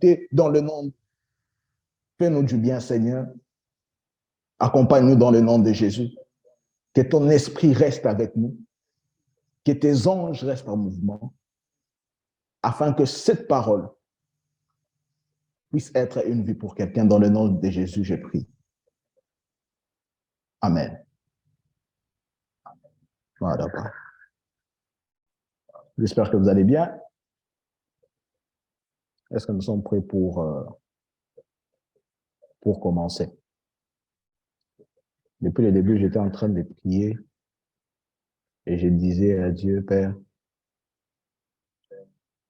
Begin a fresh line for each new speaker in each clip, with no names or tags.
écouter dans le nom. Fais-nous du bien, Seigneur. Accompagne-nous dans le nom de Jésus. Que ton esprit reste avec nous. Que tes anges restent en mouvement. Afin que cette parole puisse être une vie pour quelqu'un. Dans le nom de Jésus, je prie. Amen. Voilà. J'espère que vous allez bien. Est-ce que nous sommes prêts pour commencer? Depuis le début, j'étais en train de prier et je disais à Dieu, Père,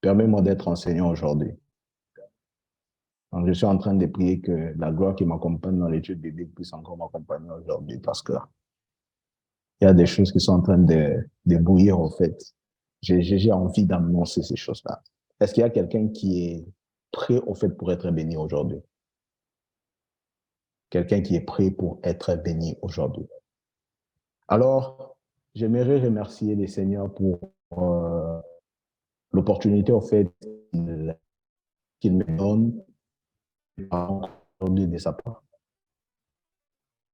permets-moi d'être enseignant aujourd'hui. Donc, je suis en train de prier que la gloire qui m'accompagne dans l'étude biblique puisse encore m'accompagner aujourd'hui parce que il y a des choses qui sont en train de bouillir, au fait. J'ai envie d'annoncer ces choses-là. Est-ce qu'il y a quelqu'un qui est prêt, au fait, pour être béni aujourd'hui? Quelqu'un qui est prêt pour être béni aujourd'hui. Alors, j'aimerais remercier les seigneurs pour l'opportunité, au fait, qu'il me donne aujourd'hui de sa part.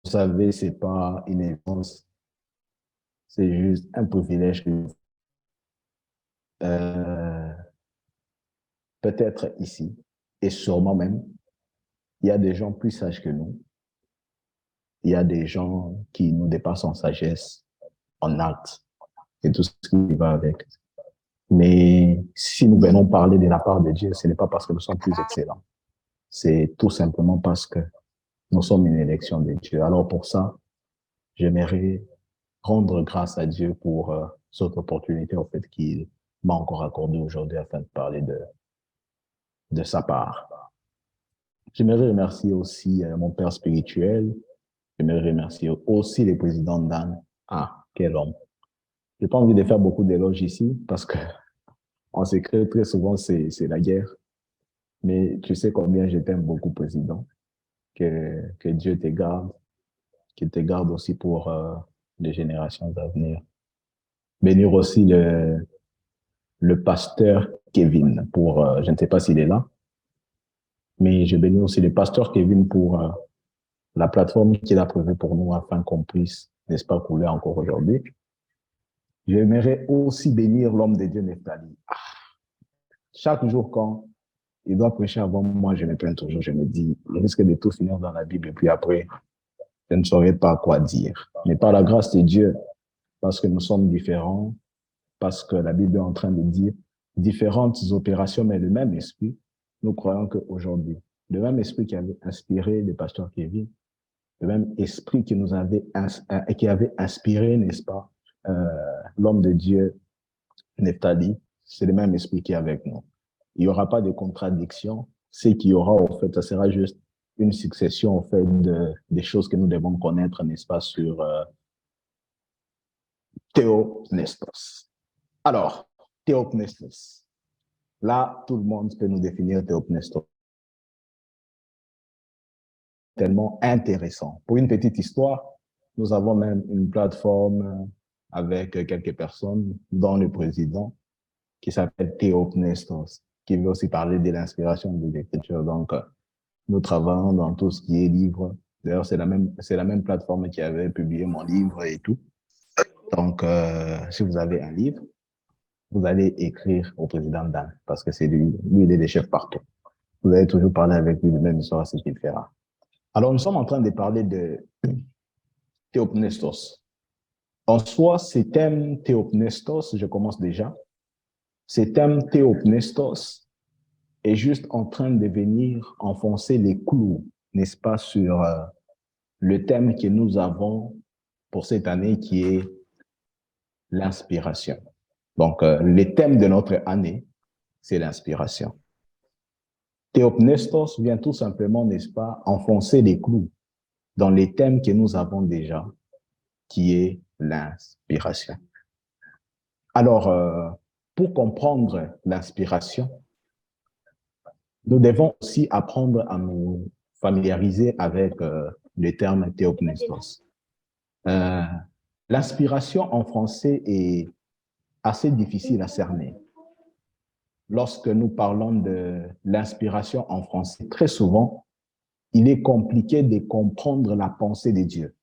Vous savez, c'est pas une évidence, c'est juste un privilège que peut-être ici, et sûrement même, il y a des gens plus sages que nous. Il y a des gens qui nous dépassent en sagesse, en actes, et tout ce qui va avec. Mais si nous venons parler de la part de Dieu, ce n'est pas parce que nous sommes plus excellents. C'est tout simplement parce que nous sommes une élection de Dieu. Alors pour ça, j'aimerais rendre grâce à Dieu pour cette opportunité, en fait, qu'il m'a encore accordée aujourd'hui afin de parler de sa part. J'aimerais remercier aussi mon père spirituel. J'aimerais remercier aussi les présidents d'Anne. Ah, quel homme. J'ai pas envie de faire beaucoup d'éloges ici parce que en secret, très souvent, c'est la guerre. Mais tu sais combien je t'aime beaucoup, président. Que Dieu te garde, qu'il te garde aussi pour les générations à venir. Bénir aussi le pasteur Kevin pour, je ne sais pas s'il est là, mais je bénis aussi le pasteur Kevin pour la plateforme qu'il a prévue pour nous afin qu'on puisse, n'est-ce pas, couler encore aujourd'hui. J'aimerais aussi bénir l'homme de Dieu, Nephtali. Ah, chaque jour, quand il doit prêcher avant moi, je me plains toujours, je me dis, il risque de tout finir dans la Bible et puis après, je ne saurais pas quoi dire. Mais par la grâce de Dieu, parce que nous sommes différents, parce que la Bible est en train de dire différentes opérations, mais le même esprit, nous croyons qu'aujourd'hui, le même esprit qui avait inspiré le pasteur Kevin, le même esprit qui nous avait, qui avait inspiré, n'est-ce pas, l'homme de Dieu, Nephtali, c'est le même esprit qui est avec nous. Il n'y aura pas de contradiction. Ce qu'il y aura, en fait, ça sera juste une succession, en fait, des choses que nous devons connaître, n'est-ce pas, sur Théopnestos. Alors, Théopnestos. Là, tout le monde peut nous définir Théopnestos. Tellement intéressant. Pour une petite histoire, nous avons même une plateforme avec quelques personnes, dont le président, qui s'appelle Théopnestos, qui veut aussi parler de l'inspiration de l'écriture. Donc, nous travaillons dans tout ce qui est livre. D'ailleurs, c'est la même plateforme qui avait publié mon livre et tout. Donc, si vous avez un livre, vous allez écrire au président Dan, parce que c'est lui, il est le chef partout. Vous allez toujours parler avec lui de même histoire, c'est ce qu'il fera. Alors, nous sommes en train de parler de Théopnestos. En soi, ces thèmes Théopnestos, je commence déjà. Ces thèmes Théopnestos est juste en train de venir enfoncer les clous, n'est-ce pas, sur le thème que nous avons pour cette année qui est l'inspiration. Donc, le thème de notre année, c'est l'inspiration. Théopnestos vient tout simplement, n'est-ce pas, enfoncer les clous dans les thèmes que nous avons déjà, qui est l'inspiration. Alors, pour comprendre l'inspiration, nous devons aussi apprendre à nous familiariser avec le terme théopnestos. L'inspiration en français est assez difficile à cerner. lorsque nous parlons de l'inspiration en français, très souvent, il est compliqué de comprendre la pensée de Dieu.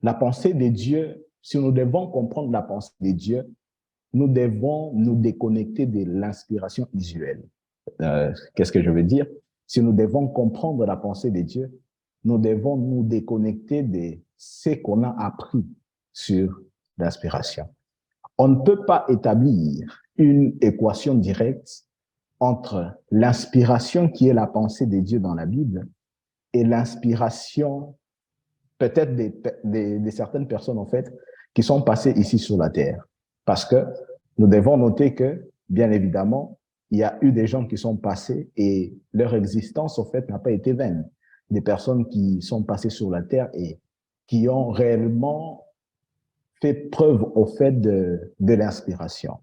La pensée de Dieu, si nous devons comprendre la pensée de Dieu, nous devons nous déconnecter de l'inspiration usuelle. Qu'est-ce que je veux dire? Si nous devons comprendre la pensée de Dieu, nous devons nous déconnecter de ce qu'on a appris sur l'inspiration. On ne peut pas établir une équation directe entre l'inspiration qui est la pensée de Dieu dans la Bible et l'inspiration peut-être de certaines personnes, en fait, qui sont passées ici sur la terre. Parce que nous devons noter que, bien évidemment, il y a eu des gens qui sont passés et leur existence, en fait, n'a pas été vaine. Des personnes qui sont passées sur la terre et qui ont réellement fait preuve au fait de l'inspiration.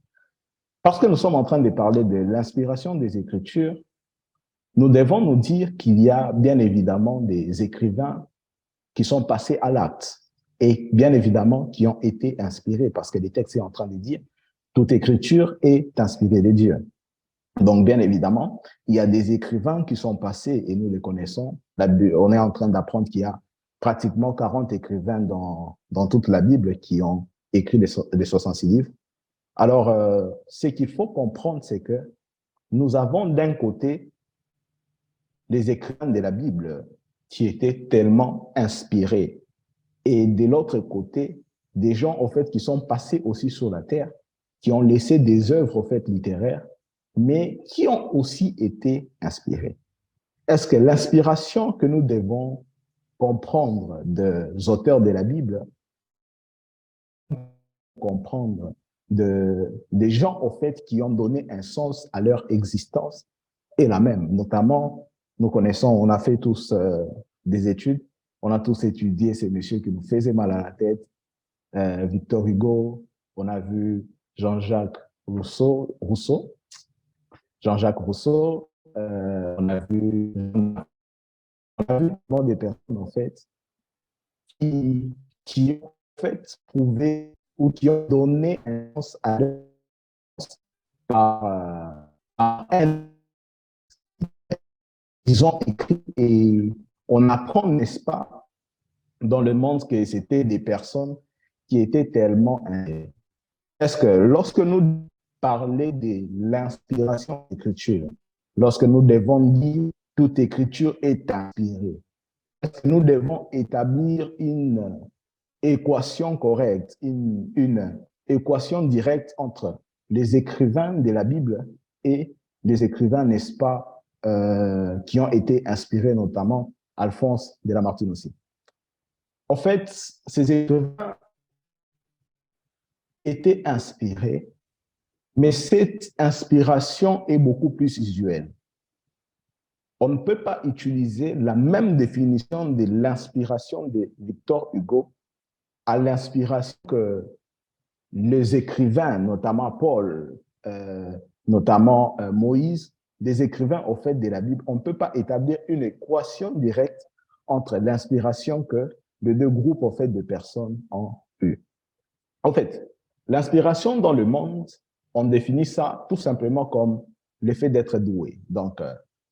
Parce que nous sommes en train de parler de l'inspiration des Écritures, nous devons nous dire qu'il y a bien évidemment des écrivains qui sont passés à l'acte et bien évidemment qui ont été inspirés parce que le texte est en train de dire toute écriture est inspirée de Dieu. Donc, bien évidemment, il y a des écrivains qui sont passés et nous les connaissons. On est en train d'apprendre qu'il y a pratiquement 40 écrivains dans toute la Bible qui ont écrit les 66 livres. Alors, ce qu'il faut comprendre, c'est que nous avons d'un côté les écrivains de la Bible qui étaient tellement inspirés et de l'autre côté, des gens, au fait, qui sont passés aussi sur la terre, qui ont laissé des œuvres, au fait, littéraires, mais qui ont aussi été inspirés. Est-ce que l'inspiration que nous devons comprendre des auteurs de la Bible, comprendre des gens, au fait, qui ont donné un sens à leur existence est la même? Notamment, nous connaissons, on a fait tous des études, on a tous étudié ces messieurs qui nous faisaient mal à la tête, Victor Hugo, on a vu Jean-Jacques Rousseau, Jean-Jacques Rousseau, on a vu des personnes, en fait, qui ont en fait prouvé ou qui ont donné un sens à leur par un, ils ont écrit et on apprend, n'est-ce pas, dans le monde que c'était des personnes qui étaient tellement. Est-ce que lorsque nous parlons de l'inspiration d'écriture, lorsque nous devons dire toute écriture est inspirée, est-ce que nous devons établir une équation correcte, une équation directe entre les écrivains de la Bible et les écrivains, n'est-ce pas, qui ont été inspirés, notamment Alphonse de Lamartine aussi. En fait, ces écrivains étaient inspirés, mais cette inspiration est beaucoup plus usuelle. On ne peut pas utiliser la même définition de l'inspiration de Victor Hugo à l'inspiration que les écrivains, notamment Paul, notamment Moïse, des écrivains au fait de la Bible. On ne peut pas établir une équation directe entre l'inspiration que les deux groupes au fait de personnes ont eu. En fait, l'inspiration dans le monde, on définit ça tout simplement comme l'effet d'être doué. Donc,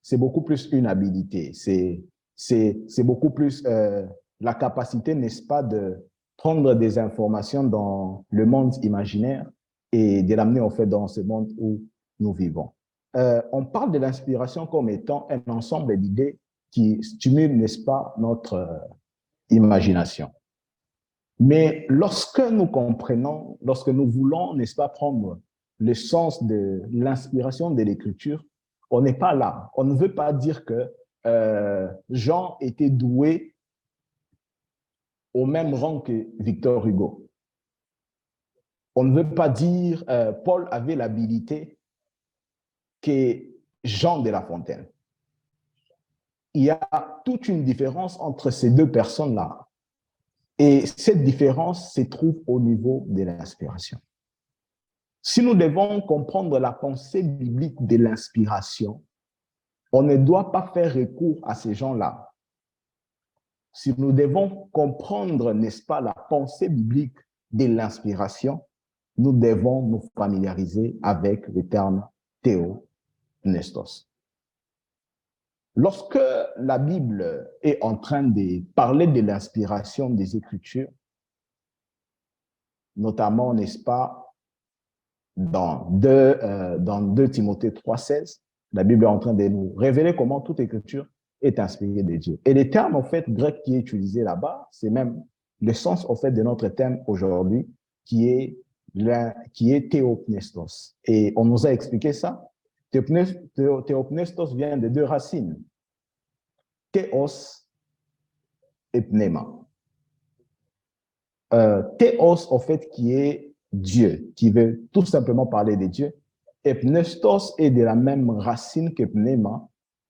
c'est beaucoup plus une habilité, c'est beaucoup plus la capacité, n'est-ce pas, de prendre des informations dans le monde imaginaire et de l'amener en fait dans ce monde où nous vivons. On parle de l'inspiration comme étant un ensemble d'idées qui stimulent, n'est-ce pas, notre imagination. Mais lorsque nous comprenons, lorsque nous voulons, n'est-ce pas, prendre le sens de l'inspiration de l'écriture, on n'est pas là. On ne veut pas dire que Jean était doué au même rang que Victor Hugo. On ne veut pas dire Paul avait l'habilité que Jean de La Fontaine. Il y a toute une différence entre ces deux personnes-là. Et cette différence se trouve au niveau de l'inspiration. Si nous devons comprendre la pensée biblique de l'inspiration, on ne doit pas faire recours à ces gens-là. Si nous devons comprendre, n'est-ce pas, la pensée biblique de l'inspiration, nous devons nous familiariser avec le terme théopnestos. Lorsque la Bible est en train de parler de l'inspiration des Écritures, notamment, n'est-ce pas, dans 2 Timothée 3,16, la Bible est en train de nous révéler comment toute Écriture est inspirée de Dieu. Et le terme, en fait, grec qui est utilisé là-bas, c'est même le sens, en fait, de notre thème aujourd'hui, qui est théopnestos. Et on nous a expliqué ça. Théopnestos vient de 2 racines, théos et pneuma. Théos, en fait, qui est Dieu, qui veut tout simplement parler de Dieu. Et pneustos est de la même racine que pneuma,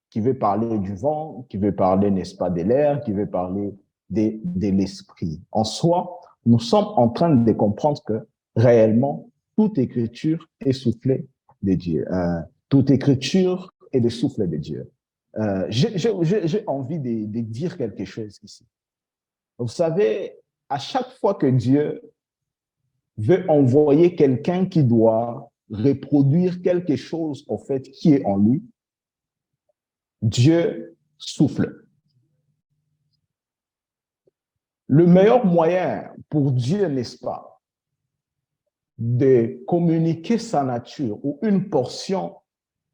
qui veut parler du vent, qui veut parler, n'est-ce pas, de l'air, qui veut parler de l'esprit. En soi, nous sommes en train de comprendre que réellement, toute écriture est soufflée de Dieu. Toute écriture est le souffle de Dieu. J'ai envie de dire quelque chose ici. Vous savez, à chaque fois que Dieu veut envoyer quelqu'un qui doit reproduire quelque chose, en fait, qui est en lui, Dieu souffle. Le meilleur moyen pour Dieu, n'est-ce pas, de communiquer sa nature ou une portion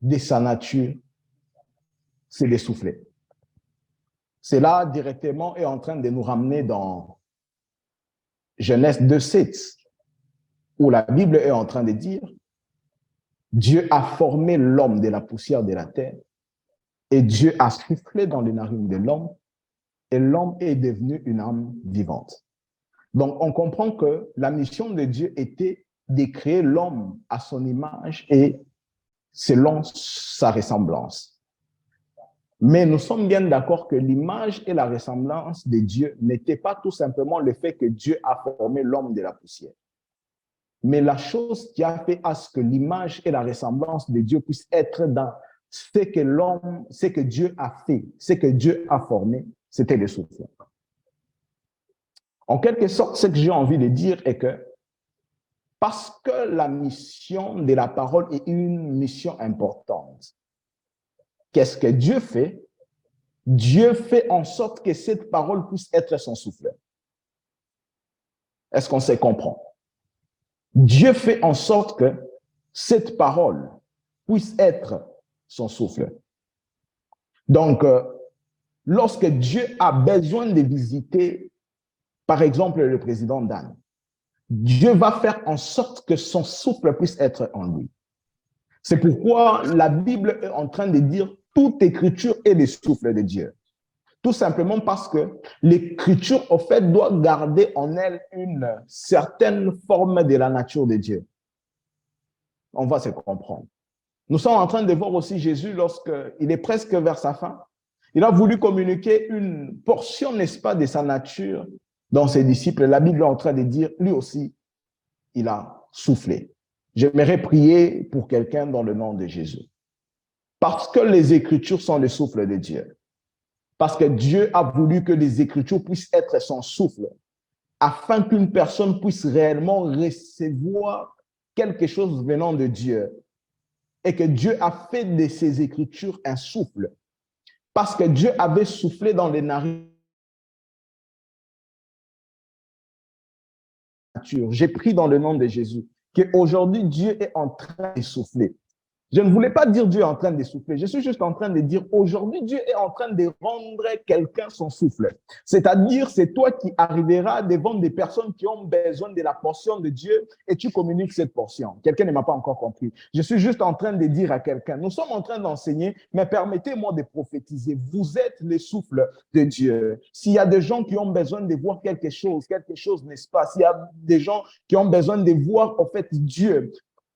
de sa nature, c'est de souffler. Cela directement est en train de nous ramener dans Genèse 2,7, où la Bible est en train de dire Dieu a formé l'homme de la poussière de la terre et Dieu a soufflé dans les narines de l'homme et l'homme est devenu une âme vivante. Donc, on comprend que la mission de Dieu était de créer l'homme à son image et selon sa ressemblance. Mais nous sommes bien d'accord que l'image et la ressemblance de Dieu n'étaient pas tout simplement le fait que Dieu a formé l'homme de la poussière. Mais la chose qui a fait à ce que l'image et la ressemblance de Dieu puissent être dans ce que l'homme, ce que Dieu a fait, ce que Dieu a formé, c'était le souffle. En quelque sorte, ce que j'ai envie de dire est que parce que la mission de la parole est une mission importante, qu'est-ce que Dieu fait? Dieu fait en sorte que cette parole puisse être son souffle. Est-ce qu'on se comprend? Dieu fait en sorte que cette parole puisse être son souffle. Donc, lorsque Dieu a besoin de visiter, par exemple, le président Dan, Dieu va faire en sorte que son souffle puisse être en lui. C'est pourquoi la Bible est en train de dire toute écriture est le souffle de Dieu. Tout simplement parce que l'écriture, au fait, doit garder en elle une certaine forme de la nature de Dieu. On va se comprendre. Nous sommes en train de voir aussi Jésus lorsqu'il est presque vers sa fin. Il a voulu communiquer une portion, n'est-ce pas, de sa nature dans ses disciples. La Bible est en train de dire, lui aussi, il a soufflé. J'aimerais prier pour quelqu'un dans le nom de Jésus. Parce que les Écritures sont le souffle de Dieu. Parce que Dieu a voulu que les Écritures puissent être son souffle, afin qu'une personne puisse réellement recevoir quelque chose venant de Dieu. Et que Dieu a fait de ces Écritures un souffle. Parce que Dieu avait soufflé dans les narines. J'ai pris dans le nom de Jésus qu'aujourd'hui Dieu est en train de souffler. Je ne voulais pas dire Dieu est en train de souffler. Je suis juste en train de dire aujourd'hui, Dieu est en train de rendre quelqu'un son souffle. C'est-à-dire, c'est toi qui arriveras devant des personnes qui ont besoin de la portion de Dieu et tu communiques cette portion. Quelqu'un ne m'a pas encore compris. Je suis juste en train de dire à quelqu'un, nous sommes en train d'enseigner, mais permettez-moi de prophétiser. Vous êtes le souffle de Dieu. S'il y a des gens qui ont besoin de voir quelque chose, n'est-ce pas? S'il y a des gens qui ont besoin de voir, en fait, Dieu,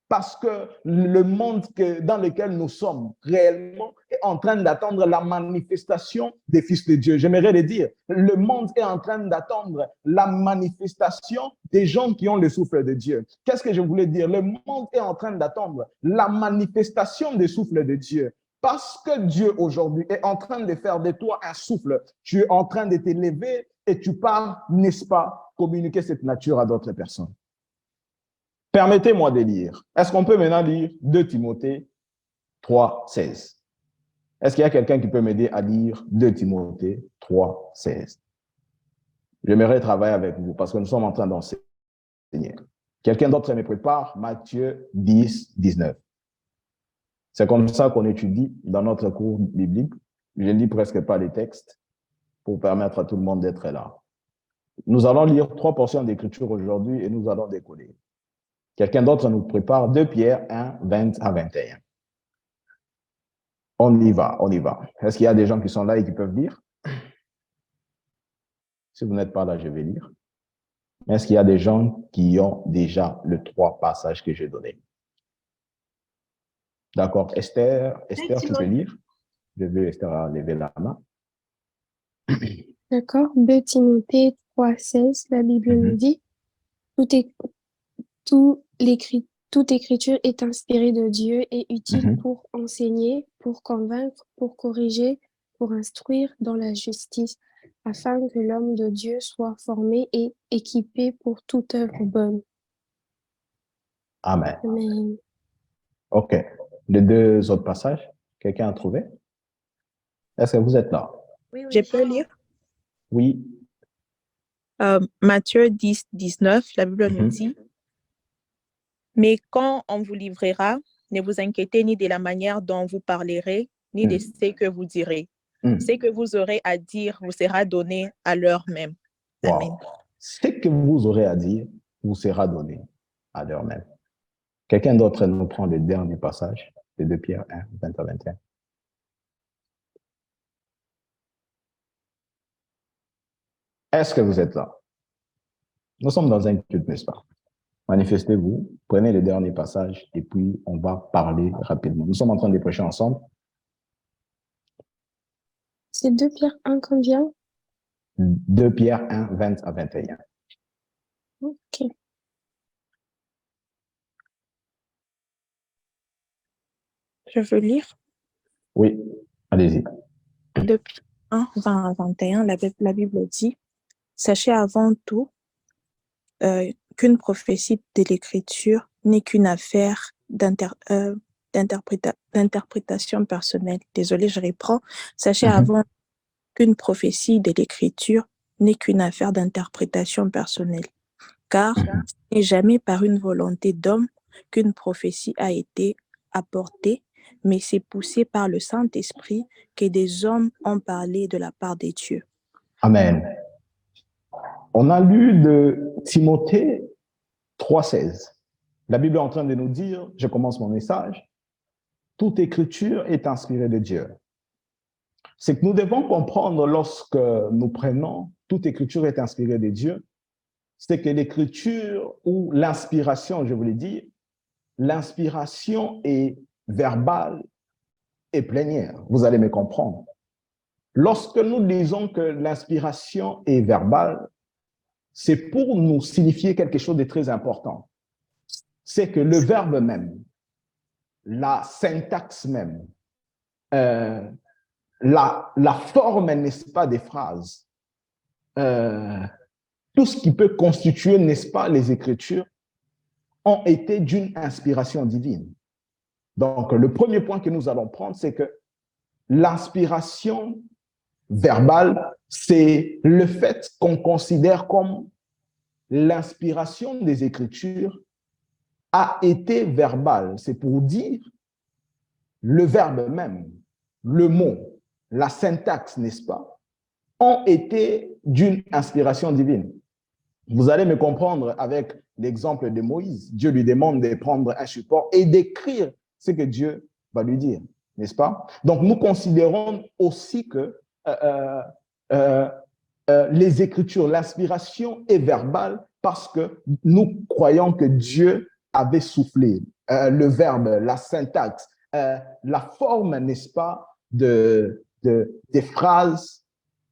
parce que le monde dans lequel nous sommes réellement est en train d'attendre la manifestation des fils de Dieu. J'aimerais le dire, le monde est en train d'attendre la manifestation des gens qui ont le souffle de Dieu. Qu'est-ce que je voulais dire? Le monde est en train d'attendre la manifestation des souffles de Dieu. Parce que Dieu aujourd'hui est en train de faire de toi un souffle, tu es en train de t'élever et tu pars, n'est-ce pas, communiquer cette nature à d'autres personnes. Permettez-moi de lire. Est-ce qu'on peut maintenant lire 2 Timothée 3, 16? Est-ce qu'il y a quelqu'un qui peut m'aider à lire 2 Timothée 3, 16? J'aimerais travailler avec vous parce que nous sommes en train d'enseigner. Quelqu'un d'autre me prépare Matthieu 10, 19. C'est comme ça qu'on étudie dans notre cours biblique. Je ne lis presque pas les textes pour permettre à tout le monde d'être là. Nous allons lire 3 portions d'écriture aujourd'hui et nous allons décoller. Quelqu'un d'autre nous prépare 2 Pierre 1, 20 à 21. On y va, on y va. Est-ce qu'il y a des gens qui sont là et qui peuvent lire? Si vous n'êtes pas là, je vais lire. Est-ce qu'il y a des gens qui ont déjà les 3 passages que j'ai donnés? D'accord. Esther, tu peux lire? Je veux Esther lever la main.
D'accord. 2 Timothée 3, 16, la Bible nous dit, toute écriture est inspirée de Dieu et utile pour enseigner, pour convaincre, pour corriger, pour instruire dans la justice, afin que l'homme de Dieu soit formé et équipé pour toute œuvre bonne.
Amen.
Amen.
OK. Les 2 autres passages, quelqu'un a trouvé? Est-ce que vous êtes là?
Oui. Je peux lire?
Oui.
Matthieu 10, 19, la Bible nous dit, « Mais quand on vous livrera, ne vous inquiétez ni de la manière dont vous parlerez, ni de ce que vous direz. Ce que vous aurez à dire vous sera donné à l'heure même. » Amen.
Wow. Ce que vous aurez à dire vous sera donné à l'heure même. Quelqu'un d'autre nous prend le dernier passage de 2 Pierre 1, 20 à 21. Est-ce que vous êtes là? Nous sommes dans un culte, n'est-ce pas? Manifestez-vous, prenez le dernier passage et puis on va parler rapidement. Nous sommes en train de prêcher ensemble.
C'est 2 Pierre 1 combien?
2 Pierre 1, 20 à 21.
OK.
Je veux lire?
Oui, allez-y.
2 Pierre 1, 20 à 21, la Bible dit, « Sachez avant tout qu'une prophétie de l'Écriture n'est qu'une affaire d'interprétation personnelle. » Désolée, je reprends. « Sachez avant qu'une prophétie de l'Écriture n'est qu'une affaire d'interprétation personnelle. Car ce n'est jamais par une volonté d'homme qu'une prophétie a été apportée, mais c'est poussé par le Saint-Esprit que des hommes ont parlé de la part de Dieu. »
Amen. On a lu de Timothée 3,16. La Bible est en train de nous dire, je commence mon message, toute écriture est inspirée de Dieu. C'est que nous devons comprendre lorsque nous prenons toute écriture est inspirée de Dieu, c'est que l'écriture ou l'inspiration, je voulais dire, l'inspiration est verbale et plénière. Vous allez me comprendre. Lorsque nous disons que l'inspiration est verbale, c'est pour nous signifier quelque chose de très important. C'est que le verbe même, la syntaxe même, la forme, n'est-ce pas, des phrases, tout ce qui peut constituer, n'est-ce pas, les Écritures, ont été d'une inspiration divine. Donc, le premier point que nous allons prendre, c'est que l'inspiration verbale, c'est le fait qu'on considère comme l'inspiration des Écritures a été verbale. C'est pour dire le verbe même, le mot, la syntaxe, n'est-ce pas, ont été d'une inspiration divine. Vous allez me comprendre avec l'exemple de Moïse. Dieu lui demande de prendre un support et d'écrire ce que Dieu va lui dire, n'est-ce pas? Donc, nous considérons aussi que les Écritures, l'inspiration est verbale parce que nous croyons que Dieu avait soufflé. Le verbe, la syntaxe, la forme, n'est-ce pas, des phrases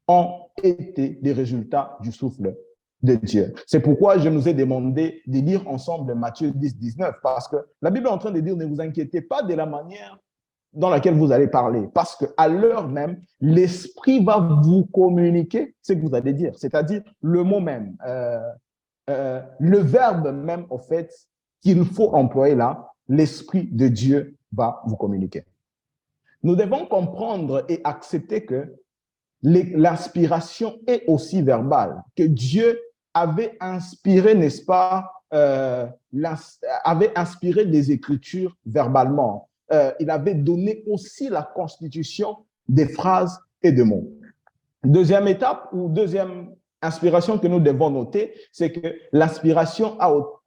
ont été des résultats du souffle de Dieu. C'est pourquoi je nous ai demandé de lire ensemble Matthieu 10, 19, parce que la Bible est en train de dire, ne vous inquiétez pas de la manière dans laquelle vous allez parler, parce qu'à l'heure même, l'Esprit va vous communiquer ce que vous allez dire, c'est-à-dire le mot même, le verbe même, en fait, qu'il faut employer là, l'Esprit de Dieu va vous communiquer. Nous devons comprendre et accepter que l'inspiration est aussi verbale, que Dieu avait inspiré, n'est-ce pas, avait inspiré les Écritures verbalement. Il avait donné aussi la constitution des phrases et de mots. Deuxième étape ou deuxième inspiration que nous devons noter, c'est que l'inspiration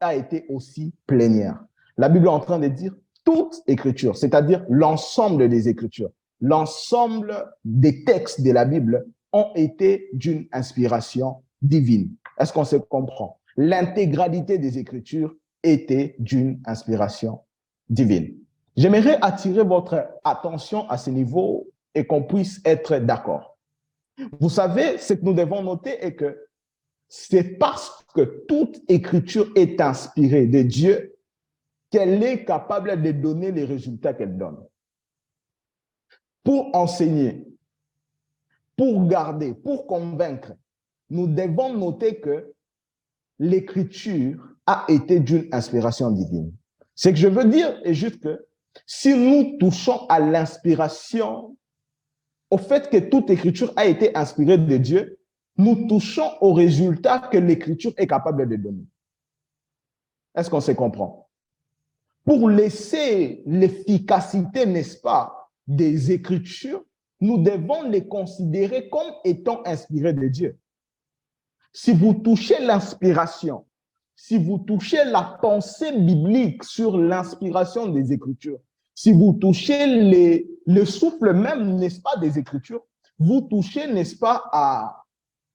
a été aussi plénière. La Bible est en train de dire toute écriture, c'est-à-dire l'ensemble des écritures, l'ensemble des textes de la Bible ont été d'une inspiration divine. Est-ce qu'on se comprend? L'intégralité des écritures était d'une inspiration divine. J'aimerais attirer votre attention à ce niveau et qu'on puisse être d'accord. Vous savez, ce que nous devons noter est que c'est parce que toute écriture est inspirée de Dieu qu'elle est capable de donner les résultats qu'elle donne. Pour enseigner, pour garder, pour convaincre, nous devons noter que l'écriture a été d'une inspiration divine. Ce que je veux dire est juste que si nous touchons à l'inspiration, au fait que toute écriture a été inspirée de Dieu, nous touchons au résultat que l'écriture est capable de donner. Est-ce qu'on se comprend? Pour laisser l'efficacité, n'est-ce pas, des écritures, nous devons les considérer comme étant inspirées de Dieu. Si vous touchez l'inspiration, si vous touchez la pensée biblique sur l'inspiration des Écritures, si vous touchez le souffle même, n'est-ce pas, des Écritures, vous touchez, n'est-ce pas, à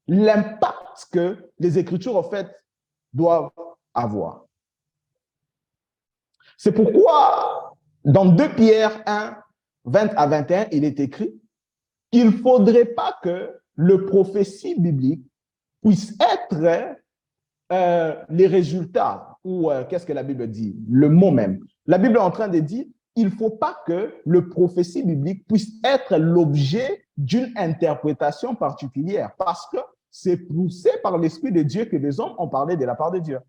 l'impact que les Écritures, en fait, doivent avoir. C'est pourquoi, dans 2 Pierre 1, 20 à 21, il est écrit qu'il ne faudrait pas que le prophétie biblique puisse être les résultats, ou qu'est-ce que la Bible dit? Le mot même. La Bible est en train de dire il ne faut pas que le prophétie biblique puisse être l'objet d'une interprétation particulière, parce que c'est poussé par l'Esprit de Dieu que les hommes ont parlé de la part de Dieu.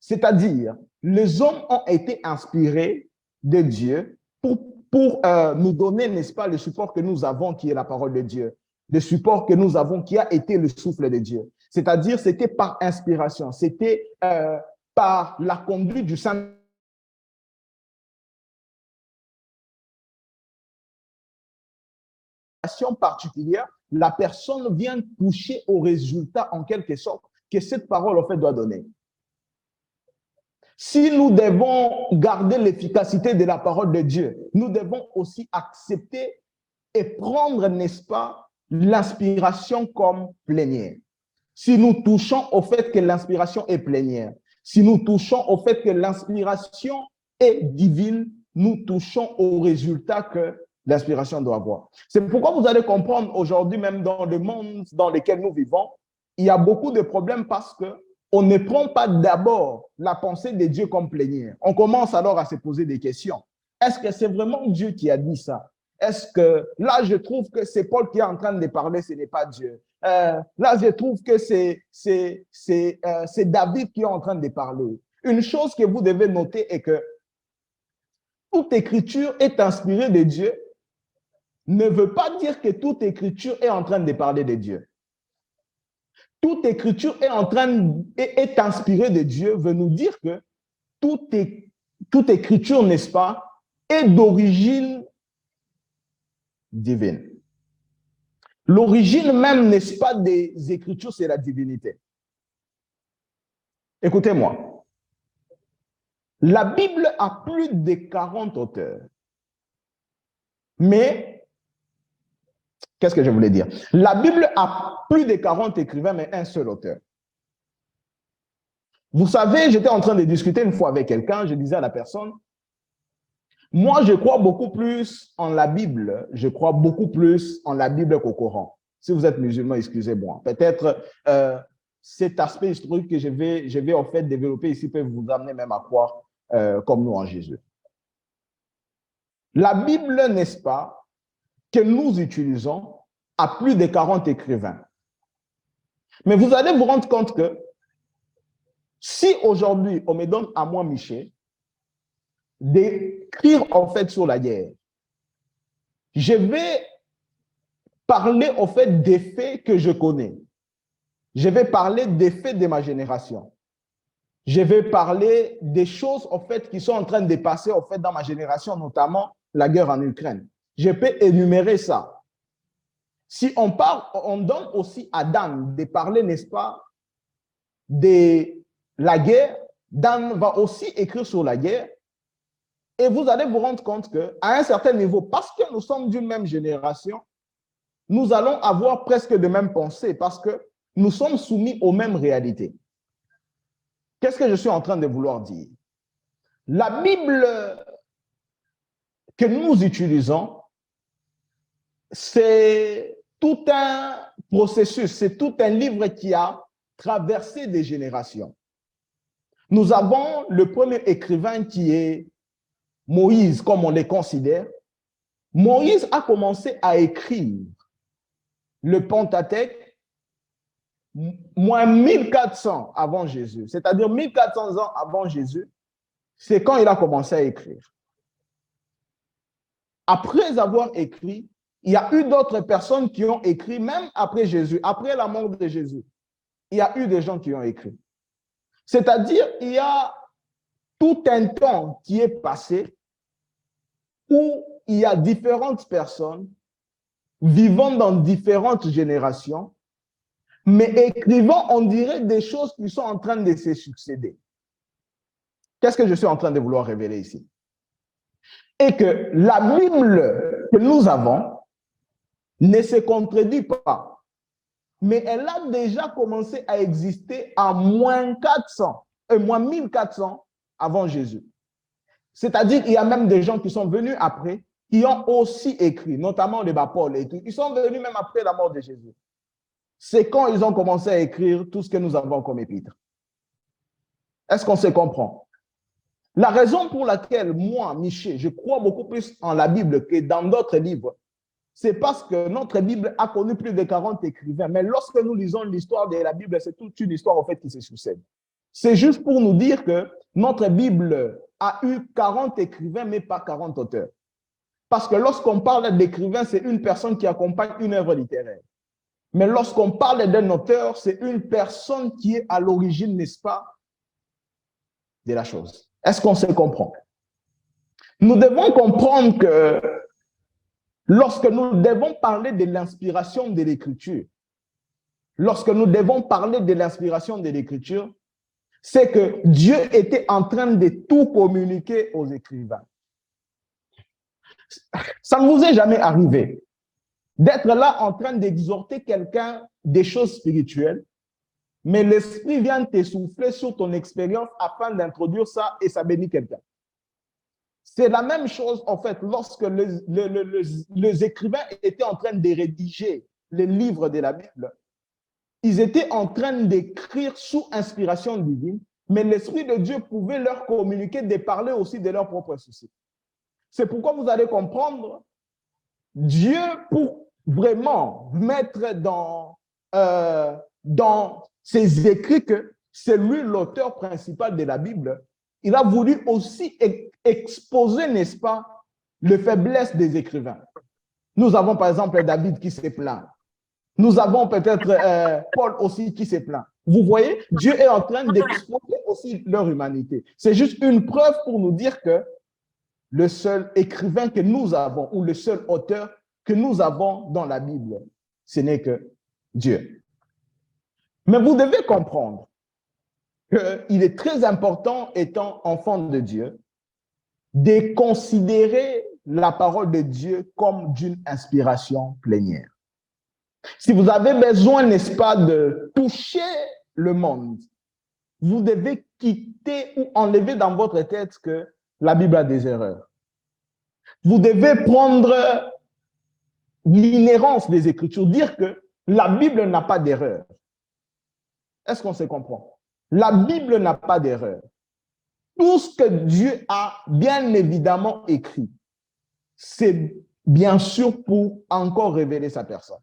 C'est-à-dire, les hommes ont été inspirés de Dieu pour nous donner, n'est-ce pas, le support que nous avons, qui est la parole de Dieu, le support que nous avons, qui a été le souffle de Dieu. C'est-à-dire, c'était par inspiration, c'était par la conduite du Saint-Esprit particulière, la personne vient toucher au résultat en quelque sorte que cette parole en fait doit donner. Si nous devons garder l'efficacité de la parole de Dieu, nous devons aussi accepter et prendre, n'est-ce pas, l'inspiration comme plénière. Si nous touchons au fait que l'inspiration est plénière, si nous touchons au fait que l'inspiration est divine, nous touchons au résultat que l'inspiration doit avoir. C'est pourquoi vous allez comprendre aujourd'hui, même dans le monde dans lequel nous vivons, il y a beaucoup de problèmes parce qu'on ne prend pas d'abord la pensée de Dieu comme plénière. On commence alors à se poser des questions. Est-ce que c'est vraiment Dieu qui a dit ça? Est-ce que là, je trouve que c'est Paul qui est en train de parler, ce n'est pas Dieu. Là, je trouve que c'est David qui est en train de parler. Une chose que vous devez noter est que toute écriture est inspirée de Dieu, ne veut pas dire que toute écriture est en train de parler de Dieu. Toute écriture est inspirée de Dieu, veut nous dire que toute écriture, n'est-ce pas, est d'origine divine. L'origine même, n'est-ce pas, des écritures, c'est la divinité. Écoutez-moi. La Bible a plus de 40 auteurs. Mais, qu'est-ce que je voulais dire? La Bible a plus de 40 écrivains, mais un seul auteur. Vous savez, j'étais en train de discuter une fois avec quelqu'un, je disais à la personne, moi, je crois beaucoup plus en la Bible, je crois beaucoup plus en la Bible qu'au Coran. Si vous êtes musulman, excusez-moi. Peut-être cet aspect historique que je vais en fait développer ici peut vous amener même à croire comme nous en Jésus. La Bible, n'est-ce pas, que nous utilisons a plus de 40 écrivains. Mais vous allez vous rendre compte que si aujourd'hui on me donne à moi, Michel, d'écrire en fait sur la guerre. Je vais parler en fait des faits que je connais. Je vais parler des faits de ma génération. Je vais parler des choses en fait qui sont en train de passer en fait dans ma génération, notamment la guerre en Ukraine. Je peux énumérer ça. Si on parle, on donne aussi à Dan de parler, n'est-ce pas, de la guerre. Dan va aussi écrire sur la guerre. Et vous allez vous rendre compte qu'à un certain niveau, parce que nous sommes d'une même génération, nous allons avoir presque de mêmes pensées parce que nous sommes soumis aux mêmes réalités. Qu'est-ce que je suis en train de vouloir dire? La Bible que nous utilisons, c'est tout un processus, c'est tout un livre qui a traversé des générations. Nous avons le premier écrivain qui est Moïse, comme on les considère. Moïse a commencé à écrire le Pentateuque moins 1400 avant Jésus, c'est-à-dire 1400 ans avant Jésus, c'est quand il a commencé à écrire. Après avoir écrit, il y a eu d'autres personnes qui ont écrit, même après Jésus, après la mort de Jésus. Il y a eu des gens qui ont écrit. C'est-à-dire, il y a tout un temps qui est passé où il y a différentes personnes vivant dans différentes générations, mais écrivant, on dirait, des choses qui sont en train de se succéder. Qu'est-ce que je suis en train de vouloir révéler ici? Et que la Bible que nous avons ne se contredit pas, mais elle a déjà commencé à exister à moins 1400 avant Jésus. C'est-à-dire qu'il y a même des gens qui sont venus après, qui ont aussi écrit, notamment les Paul et tout. Ils sont venus même après la mort de Jésus. C'est quand ils ont commencé à écrire tout ce que nous avons comme épître. Est-ce qu'on se comprend? La raison pour laquelle moi, Michel, je crois beaucoup plus en la Bible que dans d'autres livres, c'est parce que notre Bible a connu plus de 40 écrivains. Mais lorsque nous lisons l'histoire de la Bible, c'est toute une histoire en fait qui se succède. C'est juste pour nous dire que notre Bible a eu 40 écrivains, mais pas 40 auteurs. Parce que lorsqu'on parle d'écrivain, c'est une personne qui accompagne une œuvre littéraire. Mais lorsqu'on parle d'un auteur, c'est une personne qui est à l'origine, n'est-ce pas, de la chose. Est-ce qu'on se comprend? Nous devons comprendre que lorsque nous devons parler de l'inspiration de l'écriture, c'est que Dieu était en train de tout communiquer aux écrivains. Ça ne vous est jamais arrivé d'être là en train d'exhorter quelqu'un des choses spirituelles, mais l'Esprit vient te souffler sur ton expérience afin d'introduire ça et ça bénit quelqu'un. C'est la même chose, en fait, lorsque les écrivains étaient en train de rédiger les livres de la Bible. Ils étaient en train d'écrire sous inspiration divine, mais l'Esprit de Dieu pouvait leur communiquer, de parler aussi de leurs propres soucis. C'est pourquoi vous allez comprendre, Dieu, pour vraiment mettre dans ses écrits que c'est lui l'auteur principal de la Bible, il a voulu aussi exposer, n'est-ce pas, les faiblesses des écrivains. Nous avons par exemple David qui se plaint. Nous avons peut-être Paul aussi qui se plaint. Vous voyez, Dieu est en train d'exposer aussi leur humanité. C'est juste une preuve pour nous dire que le seul écrivain que nous avons ou le seul auteur que nous avons dans la Bible, ce n'est que Dieu. Mais vous devez comprendre qu'il est très important, étant enfant de Dieu, de considérer la parole de Dieu comme d'une inspiration plénière. Si vous avez besoin, n'est-ce pas, de toucher le monde, vous devez quitter ou enlever dans votre tête que la Bible a des erreurs. Vous devez prendre l'inhérence des Écritures, dire que la Bible n'a pas d'erreur. Est-ce qu'on se comprend? La Bible n'a pas d'erreur. Tout ce que Dieu a bien évidemment écrit, c'est bien sûr pour encore révéler sa personne.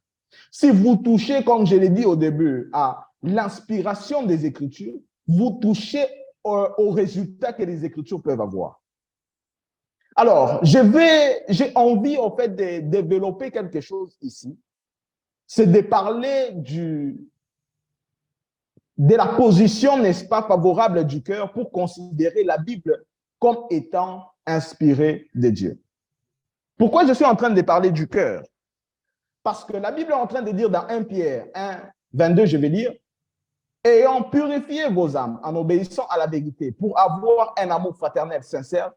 Si vous touchez, comme je l'ai dit au début, à l'inspiration des Écritures, vous touchez au résultat que les Écritures peuvent avoir. Alors, j'ai envie, en fait, de développer quelque chose ici. C'est de parler de la position, n'est-ce pas, favorable du cœur pour considérer la Bible comme étant inspirée de Dieu. Pourquoi je suis en train de parler du cœur? Parce que la Bible est en train de dire dans 1 Pierre 1, 22, je vais lire, « Ayant purifié vos âmes en obéissant à la vérité pour avoir un amour fraternel sincère,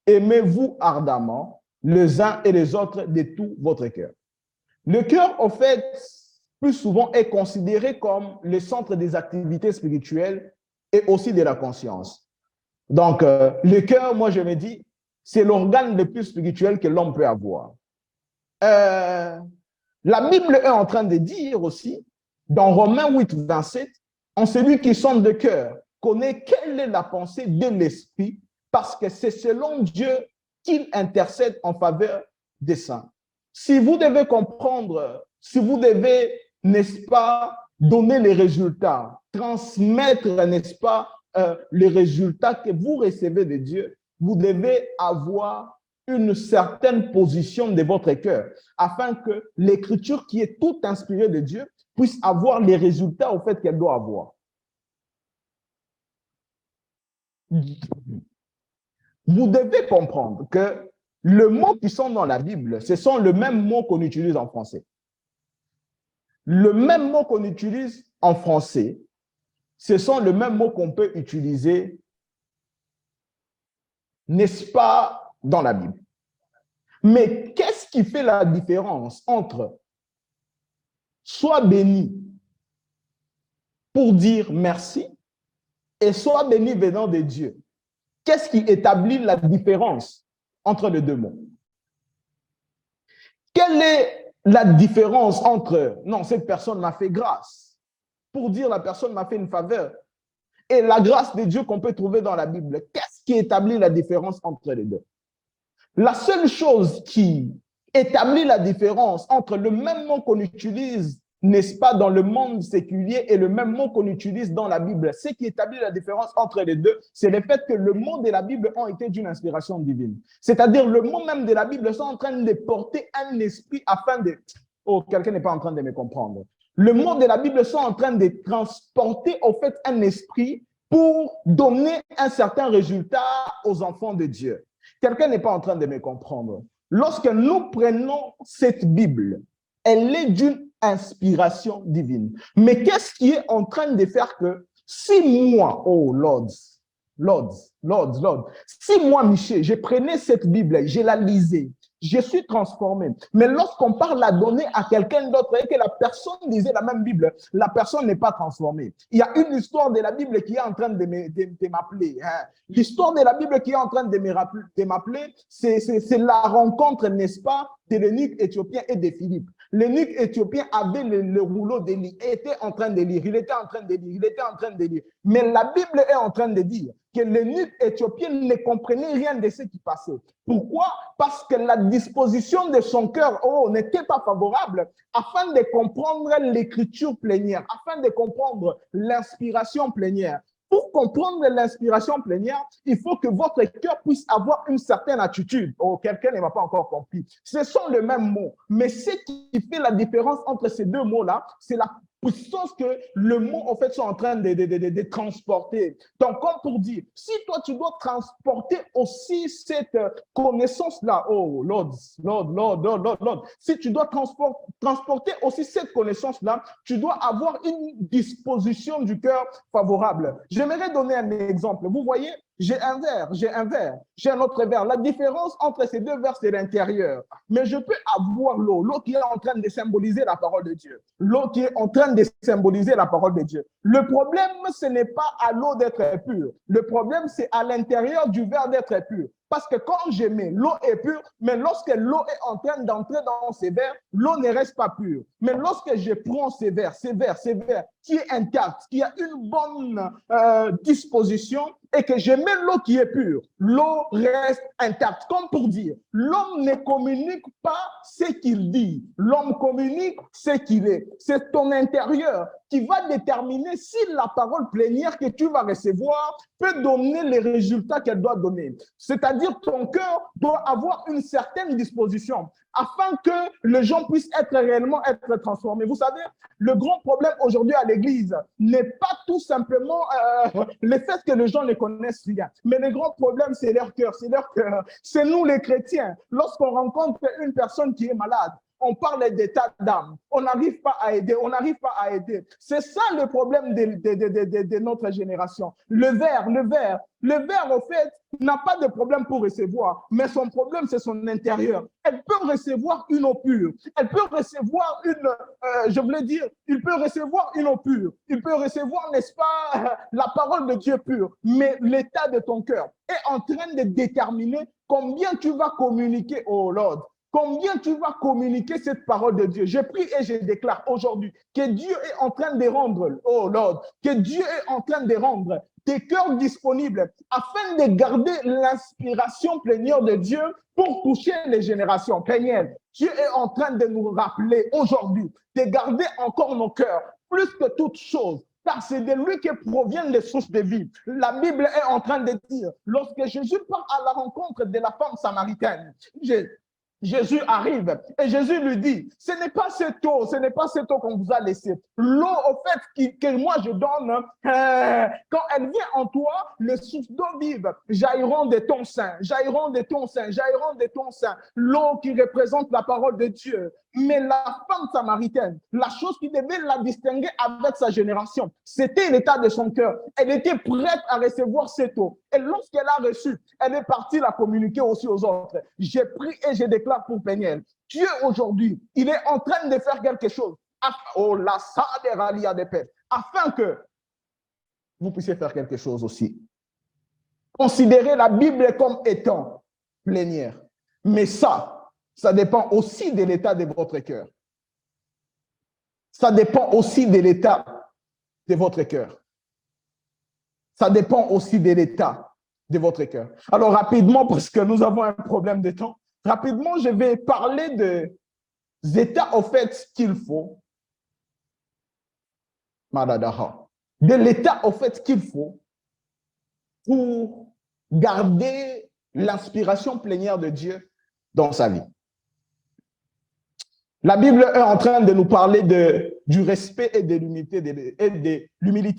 aimez-vous ardemment les uns et les autres de tout votre cœur. » Le cœur, en fait, plus souvent est considéré comme le centre des activités spirituelles et aussi de la conscience. Donc, le cœur, moi, je me dis, c'est l'organe le plus spirituel que l'homme peut avoir. La Bible est en train de dire aussi, dans Romains 8, 27, en celui qui sonde le cœur connaît quelle est la pensée de l'esprit, parce que c'est selon Dieu qu'il intercède en faveur des saints. Si vous devez comprendre, si vous devez, n'est-ce pas, donner les résultats, transmettre, n'est-ce pas, les résultats que vous recevez de Dieu, vous devez avoir une certaine position de votre cœur, afin que l'écriture qui est toute inspirée de Dieu puisse avoir les résultats au fait qu'elle doit avoir. Vous devez comprendre que les mots qui sont dans la Bible, ce sont les mêmes mots qu'on utilise en français. Le même mot qu'on utilise en français, ce sont les mêmes mots qu'on peut utiliser, n'est-ce pas, dans la Bible. Mais qu'est-ce qui fait la différence entre sois béni pour dire merci et sois béni venant de Dieu? Qu'est-ce qui établit la différence entre les deux mots? Quelle est la différence entre non, cette personne m'a fait grâce, pour dire la personne m'a fait une faveur, et la grâce de Dieu qu'on peut trouver dans la Bible? Qu'est-ce qui établit la différence entre les deux? La seule chose qui établit la différence entre le même mot qu'on utilise, n'est-ce pas, dans le monde séculier et le même mot qu'on utilise dans la Bible, ce qui établit la différence entre les deux, c'est le fait que le mot de la Bible ont été d'une inspiration divine. C'est-à-dire le mot même de la Bible sont en train de porter un esprit afin de... Oh, quelqu'un n'est pas en train de me comprendre. Le mot de la Bible sont en train de transporter au fait un esprit pour donner un certain résultat aux enfants de Dieu. Quelqu'un n'est pas en train de me comprendre. Lorsque nous prenons cette Bible, elle est d'une inspiration divine. Mais qu'est-ce qui est en train de faire que si moi, oh Lord, si moi, Michel, je prenais cette Bible, je la lisais, je suis transformé. Mais lorsqu'on parle à donner à quelqu'un d'autre et que la personne lisait la même Bible, la personne n'est pas transformée. Il y a une histoire de la Bible qui est en train de m'appeler. Hein. L'histoire de la Bible qui est en train de m'appeler, c'est la rencontre, n'est-ce pas, de l'eunuque éthiopien et de Philippe. L'eunuque éthiopien avait le rouleau de lire, était en train de lire, il était en train de lire. Mais la Bible est en train de dire que l'eunuque éthiopien ne comprenait rien de ce qui passait. Pourquoi? Parce que la disposition de son cœur n'était pas favorable afin de comprendre l'écriture plénière, afin de comprendre l'inspiration plénière. Pour comprendre l'inspiration plénière, il faut que votre cœur puisse avoir une certaine attitude. Oh, quelqu'un ne m'a pas encore compris. Ce sont les mêmes mots, mais ce qui fait la différence entre ces deux mots-là, c'est la puissance que le mot, en fait, sont en train de transporter. Donc, comme pour dire, si toi, tu dois transporter aussi cette connaissance-là, oh, Lord, si tu dois transporter aussi cette connaissance-là, tu dois avoir une disposition du cœur favorable. J'aimerais donner un exemple. Vous voyez, j'ai un verre, j'ai un autre verre. La différence entre ces deux verres, c'est l'intérieur. Mais je peux avoir l'eau qui est en train de symboliser la parole de Dieu. L'eau qui est en train de symboliser la parole de Dieu. Le problème, ce n'est pas à l'eau d'être pure. Le problème, c'est à l'intérieur du verre d'être pur. Parce que quand je mets, l'eau est pure, mais lorsque l'eau est en train d'entrer dans ces verres, l'eau ne reste pas pure. Mais lorsque je prends ces verres, qui est intacte, qui a une bonne disposition et que je mets l'eau qui est pure, l'eau reste intacte. Comme pour dire, l'homme ne communique pas ce qu'il dit, l'homme communique ce qu'il est. C'est ton intérieur qui va déterminer si la parole plénière que tu vas recevoir peut donner les résultats qu'elle doit donner. C'est-à-dire ton cœur doit avoir une certaine disposition afin que les gens puissent réellement être transformés. Vous savez, le grand problème aujourd'hui à l'Église n'est pas tout simplement le fait que les gens ne connaissent rien, mais le grand problème, c'est leur cœur. C'est nous les chrétiens. Lorsqu'on rencontre une personne qui est malade, on parle d'état d'âme. On n'arrive pas à aider. C'est ça le problème de notre génération. Le verre, au fait, n'a pas de problème pour recevoir, mais son problème, c'est son intérieur. Elle peut recevoir une eau pure. Elle peut recevoir il peut recevoir une eau pure. Il peut recevoir, n'est-ce pas, la parole de Dieu pure. Mais l'état de ton cœur est en train de déterminer combien tu vas communiquer au Lord. Combien tu vas communiquer cette parole de Dieu? Je prie et je déclare aujourd'hui que Dieu est en train de rendre, oh Lord, que Dieu est en train de rendre tes cœurs disponibles afin de garder l'inspiration plénière de Dieu pour toucher les générations plénières. Dieu est en train de nous rappeler aujourd'hui de garder encore nos cœurs plus que toute chose. Car c'est de lui que proviennent les sources de vie. La Bible est en train de dire, lorsque Jésus part à la rencontre de la femme samaritaine, Jésus arrive et Jésus lui dit, ce n'est pas cette eau qu'on vous a laissée. L'eau, au fait, que moi je donne, quand elle vient en toi, les sources d'eau vive jailliront de ton sein, jailliront de ton sein, jailliront de ton sein. L'eau qui représente la parole de Dieu. Mais la femme samaritaine, la chose qui devait la distinguer avec sa génération, c'était l'état de son cœur. Elle était prête à recevoir cette eau. Et lorsqu'elle a reçu, elle est partie la communiquer aussi aux autres. J'ai pris et je déclare pour Peniel, Dieu aujourd'hui, il est en train de faire quelque chose. Afin que vous puissiez faire quelque chose aussi. Considérez la Bible comme étant plénière. Mais ça dépend aussi de l'état de votre cœur. Ça dépend aussi de l'état de votre cœur. Ça dépend aussi de l'état de votre cœur. Alors rapidement, parce que nous avons un problème de temps, rapidement, je vais parler des états au fait qu'il faut. De l'état au fait qu'il faut pour garder l'inspiration plénière de Dieu dans sa vie. La Bible est en train de nous parler du respect et de l'humilité,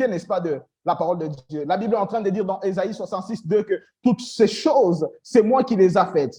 n'est-ce pas, de la parole de Dieu. La Bible est en train de dire dans Ésaïe 66, 2 que toutes ces choses, c'est moi qui les ai faites.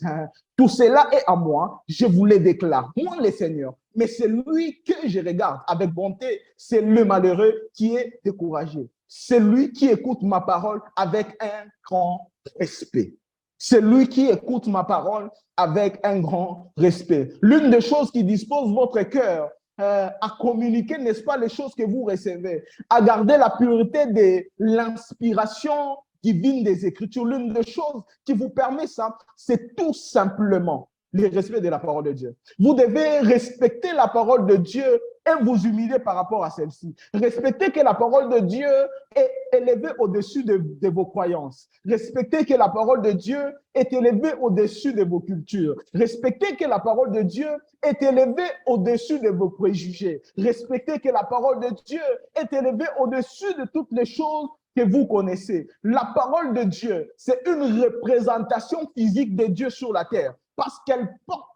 Tout cela est à moi, je vous les déclare. Moi, le Seigneur, mais c'est lui que je regarde avec bonté, c'est le malheureux qui est découragé. C'est lui qui écoute ma parole avec un grand respect. C'est lui qui écoute ma parole avec un grand respect. L'une des choses qui dispose votre cœur à communiquer, n'est-ce pas, les choses que vous recevez, à garder la pureté de l'inspiration divine des Écritures. L'une des choses qui vous permet ça, c'est tout simplement le respect de la parole de Dieu. Vous devez respecter la parole de Dieu et vous humilier par rapport à celle-ci. Respectez que la parole de Dieu est élevée au-dessus de vos croyances. Respectez que la parole de Dieu est élevée au-dessus de vos cultures. Respectez que la parole de Dieu est élevée au-dessus de vos préjugés. Respectez que la parole de Dieu est élevée au-dessus de toutes les choses que vous connaissez. La parole de Dieu, c'est une représentation physique de Dieu sur la terre. Parce qu'elle porte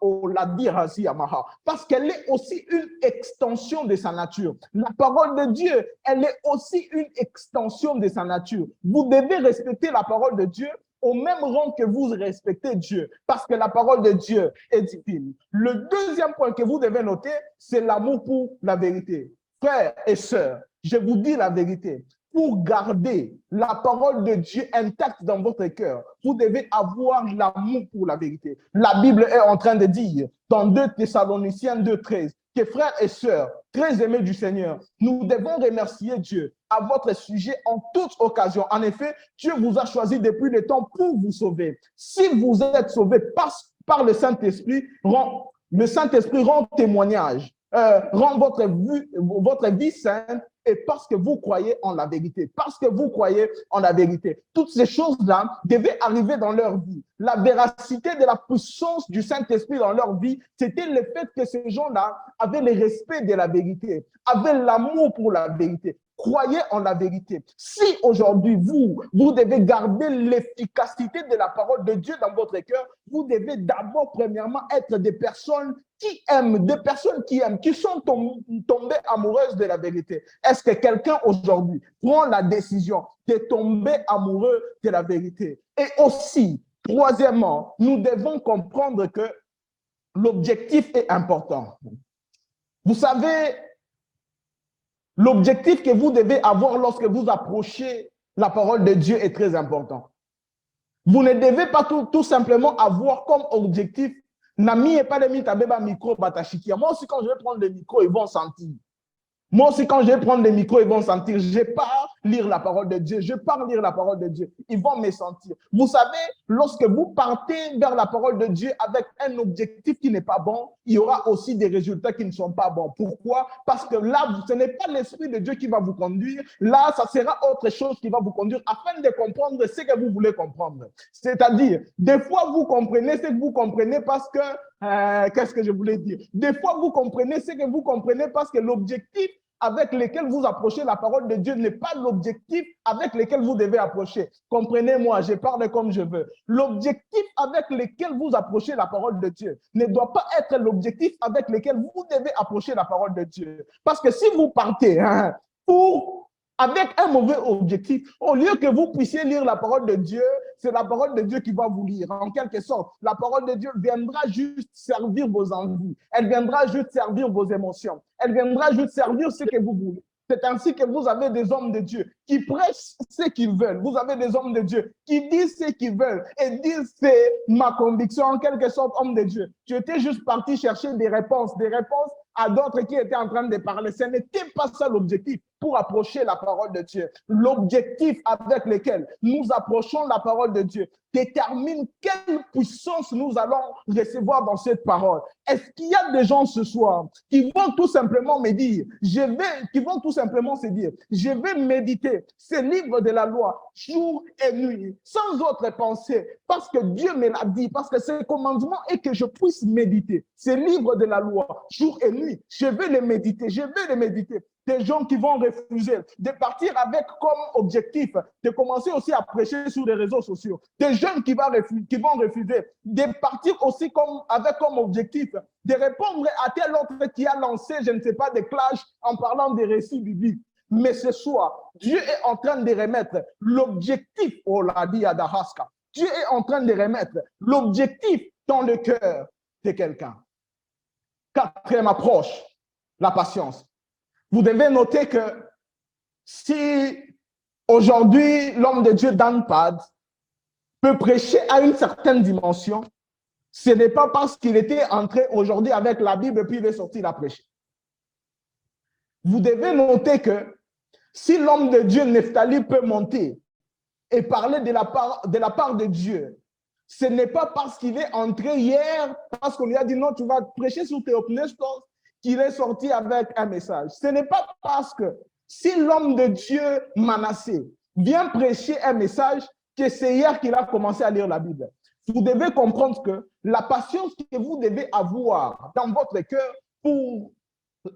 parce qu'elle est aussi une extension de sa nature. La parole de Dieu, elle est aussi une extension de sa nature. Vous devez respecter la parole de Dieu au même rang que vous respectez Dieu, parce que la parole de Dieu est divine. Le deuxième point que vous devez noter, c'est l'amour pour la vérité. Frères et sœurs, je vous dis la vérité. Pour garder la parole de Dieu intacte dans votre cœur, vous devez avoir l'amour pour la vérité. La Bible est en train de dire dans 2 Thessaloniciens 2,13 que frères et sœurs, très aimés du Seigneur, nous devons remercier Dieu à votre sujet en toute occasion. En effet, Dieu vous a choisi depuis le temps pour vous sauver. Si vous êtes sauvés par le Saint-Esprit, le Saint-Esprit rend témoignage rend votre vie sainte et parce que vous croyez en la vérité. Parce que vous croyez en la vérité. Toutes ces choses-là devaient arriver dans leur vie. La véracité de la puissance du Saint-Esprit dans leur vie, c'était le fait que ces gens-là avaient le respect de la vérité, avaient l'amour pour la vérité. Croyez en la vérité. Si aujourd'hui, vous devez garder l'efficacité de la parole de Dieu dans votre cœur, vous devez d'abord, premièrement, être des personnes qui aiment, qui sont tombées amoureuses de la vérité. Est-ce que quelqu'un aujourd'hui prend la décision de tomber amoureux de la vérité? Et aussi, troisièmement, nous devons comprendre que l'objectif est important. Vous savez, l'objectif que vous devez avoir lorsque vous approchez la parole de Dieu est très important. Vous ne devez pas tout simplement avoir comme objectif Nami et pas de micro batachiki. Moi aussi, quand je vais prendre le micro, ils vont sentir. Moi aussi, quand je vais prendre les micros, ils vont sentir. Je pars lire la parole de Dieu. Je pars lire la parole de Dieu. Ils vont me sentir. Vous savez, lorsque vous partez vers la parole de Dieu avec un objectif qui n'est pas bon, il y aura aussi des résultats qui ne sont pas bons. Pourquoi? Parce que là, ce n'est pas l'Esprit de Dieu qui va vous conduire. Là, ça sera autre chose qui va vous conduire afin de comprendre ce que vous voulez comprendre. C'est-à-dire, des fois, vous comprenez ce que vous comprenez parce que qu'est-ce que je voulais dire? Des fois, vous comprenez ce que vous comprenez parce que l'objectif avec lequel vous approchez la parole de Dieu n'est pas l'objectif avec lequel vous devez approcher. Comprenez-moi, je parle comme je veux. L'objectif avec lequel vous approchez la parole de Dieu ne doit pas être l'objectif avec lequel vous devez approcher la parole de Dieu. Parce que si vous partez avec un mauvais objectif, au lieu que vous puissiez lire la parole de Dieu, c'est la parole de Dieu qui va vous lire. En quelque sorte, la parole de Dieu viendra juste servir vos envies. Elle viendra juste servir vos émotions. Elle viendra juste servir ce que vous voulez. C'est ainsi que vous avez des hommes de Dieu qui prêchent ce qu'ils veulent. Vous avez des hommes de Dieu qui disent ce qu'ils veulent et disent c'est ma conviction. En quelque sorte, homme de Dieu, tu étais juste parti chercher des réponses à d'autres qui étaient en train de parler. Ce n'était pas ça l'objectif pour approcher la parole de Dieu. L'objectif avec lequel nous approchons la parole de Dieu détermine quelle puissance nous allons recevoir dans cette parole. Est-ce qu'il y a des gens ce soir qui vont tout simplement me dire, qui vont tout simplement se dire, je vais méditer ce livre de la loi jour et nuit, sans autre pensée, parce que Dieu me l'a dit, parce que ce commandement est que je puisse méditer ce livre de la loi jour et nuit. Je vais le méditer, je vais le méditer. Des gens qui vont refuser de partir avec comme objectif de commencer aussi à prêcher sur les réseaux sociaux. Des jeunes qui vont refuser de partir aussi avec comme objectif de répondre à tel autre qui a lancé, je ne sais pas, des clashs en parlant des récits bibliques. Mais ce soir, Dieu est en train de remettre l'objectif, oh la dit Adahaska, Dieu est en train de remettre l'objectif dans le cœur de quelqu'un. Quatrième approche, la patience. Vous devez noter que si aujourd'hui l'homme de Dieu Dan Pad peut prêcher à une certaine dimension, ce n'est pas parce qu'il était entré aujourd'hui avec la Bible et puis il est sorti la prêcher. Vous devez noter que si l'homme de Dieu Nephtali peut monter et parler de la part de Dieu, ce n'est pas parce qu'il est entré hier, parce qu'on lui a dit non, tu vas prêcher sur Théopnestos, qu'il est sorti avec un message. Ce n'est pas parce que si l'homme de Dieu Manassé vient prêcher un message que c'est hier qu'il a commencé à lire la Bible. Vous devez comprendre que la patience que vous devez avoir dans votre cœur pour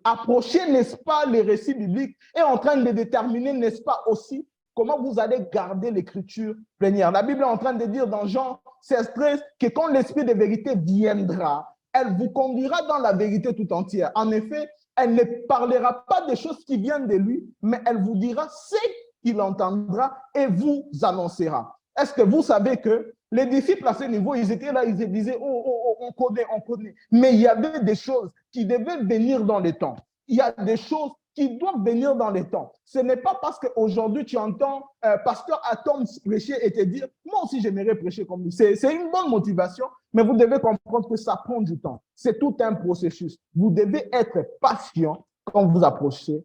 approcher, n'est-ce pas, les récits bibliques est en train de déterminer, n'est-ce pas, aussi comment vous allez garder l'écriture plénière. La Bible est en train de dire dans Jean 16:13 que quand l'esprit de vérité viendra, elle vous conduira dans la vérité tout entière. En effet, elle ne parlera pas des choses qui viennent de lui, mais elle vous dira ce qu'il entendra et vous annoncera. Est-ce que vous savez que les disciples à ce niveau, ils étaient là, ils disaient, on connaît. Mais il y avait des choses qui devaient venir dans le temps. Il y a des choses qui doivent venir dans les temps. Ce n'est pas parce qu'aujourd'hui tu entends Pasteur Atom prêcher et te dire, moi aussi j'aimerais prêcher comme lui. C'est une bonne motivation, mais vous devez comprendre que ça prend du temps. C'est tout un processus. Vous devez être patient quand vous approchez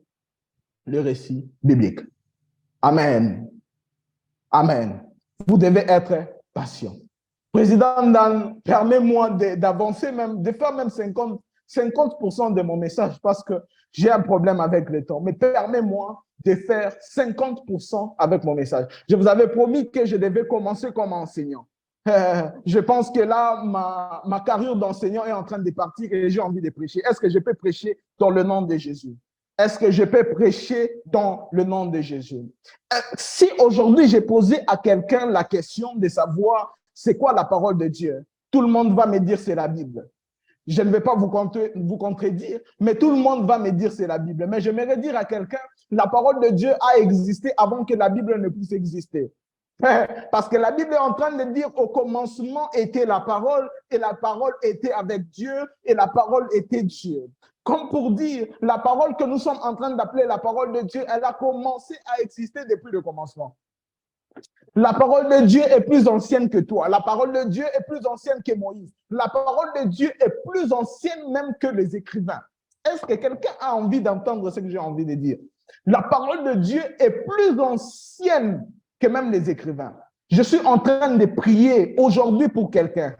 le récit biblique. Amen. Amen. Vous devez être patient. Président Dan, permets-moi d'avancer même, de faire même 50 50% de mon message parce que j'ai un problème avec le temps. Mais permets-moi de faire 50% avec mon message. Je vous avais promis que je devais commencer comme enseignant. Je pense que là, ma carrière d'enseignant est en train de partir et j'ai envie de prêcher. Est-ce que je peux prêcher dans le nom de Jésus? Est-ce que je peux prêcher dans le nom de Jésus? Si aujourd'hui j'ai posé à quelqu'un la question de savoir c'est quoi la parole de Dieu, tout le monde va me dire c'est la Bible. Je ne vais pas vous contredire, mais tout le monde va me dire c'est la Bible. Mais j'aimerais dire à quelqu'un, la parole de Dieu a existé avant que la Bible ne puisse exister. Parce que la Bible est en train de dire au commencement était la parole et la parole était avec Dieu et la parole était Dieu. Comme pour dire, la parole que nous sommes en train d'appeler la parole de Dieu, elle a commencé à exister depuis le commencement. La parole de Dieu est plus ancienne que toi. La parole de Dieu est plus ancienne que Moïse. La parole de Dieu est plus ancienne même que les écrivains. Est-ce que quelqu'un a envie d'entendre ce que j'ai envie de dire? La parole de Dieu est plus ancienne que même les écrivains. Je suis en train de prier aujourd'hui pour quelqu'un.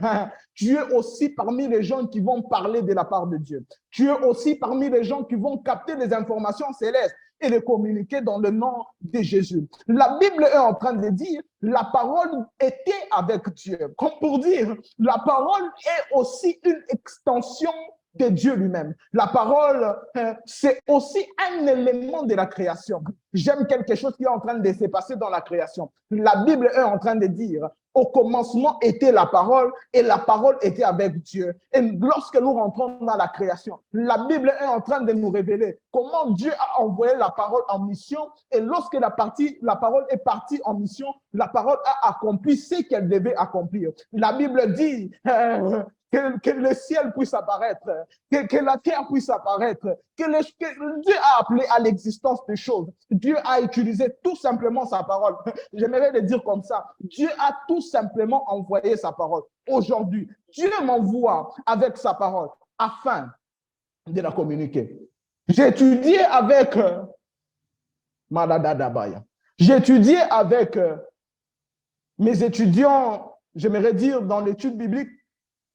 Tu es aussi parmi les gens qui vont parler de la part de Dieu. Tu es aussi parmi les gens qui vont capter les informations célestes et les communiquer dans le nom de Jésus. La Bible est en train de dire, la parole était avec Dieu. Comme pour dire, la parole est aussi une extension de Dieu lui-même. La parole, c'est aussi un élément de la création. J'aime quelque chose qui est en train de se passer dans la création. La Bible est en train de dire, au commencement était la parole et la parole était avec Dieu. Et lorsque nous rentrons dans la création, la Bible est en train de nous révéler comment Dieu a envoyé la parole en mission et lorsque la parole est partie en mission, la parole a accompli ce qu'elle devait accomplir. La Bible dit que le ciel puisse apparaître, que la terre puisse apparaître, que Dieu a appelé à l'existence des choses. Dieu a utilisé tout simplement sa parole. J'aimerais le dire comme ça. Dieu a tout simplement envoyé sa parole. Aujourd'hui, Dieu m'envoie avec sa parole afin de la communiquer. J'ai étudié avec Madadadabaya. J'ai étudié avec mes étudiants, j'aimerais dire, dans l'étude biblique.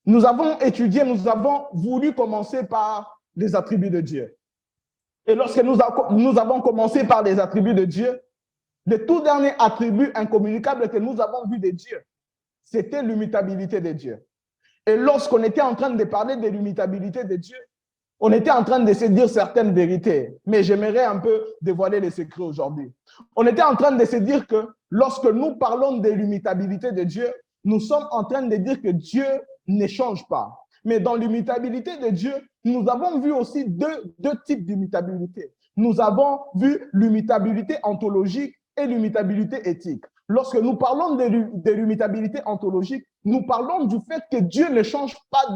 Nous avons étudié, nous avons voulu commencer par les attributs de Dieu. Et lorsque nous avons commencé par les attributs de Dieu, le tout dernier attribut incommunicable que nous avons vu de Dieu, c'était l'immutabilité de Dieu. Et lorsqu'on était en train de parler de l'immutabilité de Dieu, on était en train de se dire certaines vérités, mais j'aimerais un peu dévoiler les secrets aujourd'hui. On était en train de se dire que lorsque nous parlons de l'immutabilité de Dieu, nous sommes en train de dire que Dieu ne change pas. Mais dans l'immutabilité de Dieu, nous avons vu aussi deux types d'immutabilité. Nous avons vu l'immutabilité ontologique et l'immutabilité éthique. Lorsque nous parlons de l'immutabilité ontologique, nous parlons du fait que Dieu ne change pas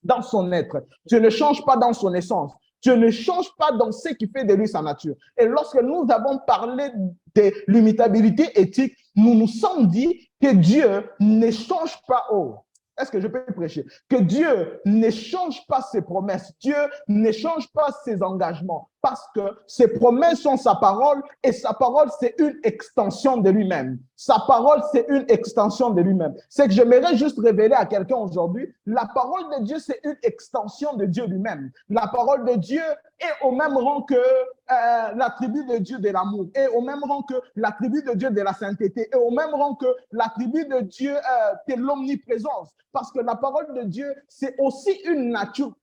dans son être. Dieu ne change pas dans son essence. Dieu ne change pas dans ce qui fait de lui sa nature. Et lorsque nous avons parlé de l'immutabilité éthique, nous nous sommes dit que Dieu ne change pas. Oh, est-ce que je peux prêcher? Que Dieu ne change pas ses promesses. Dieu ne change pas ses engagements parce que ses promesses sont sa parole et sa parole, c'est une extension de lui-même. Sa parole, c'est une extension de lui-même. C'est que j'aimerais juste révéler à quelqu'un aujourd'hui, la parole de Dieu, c'est une extension de Dieu lui-même. La parole de Dieu est au même rang que l'attribut de Dieu de l'amour, est au même rang que l'attribut de Dieu de la sainteté, est au même rang que l'attribut de Dieu de l'omniprésence. Parce que la parole de Dieu, c'est aussi une nature.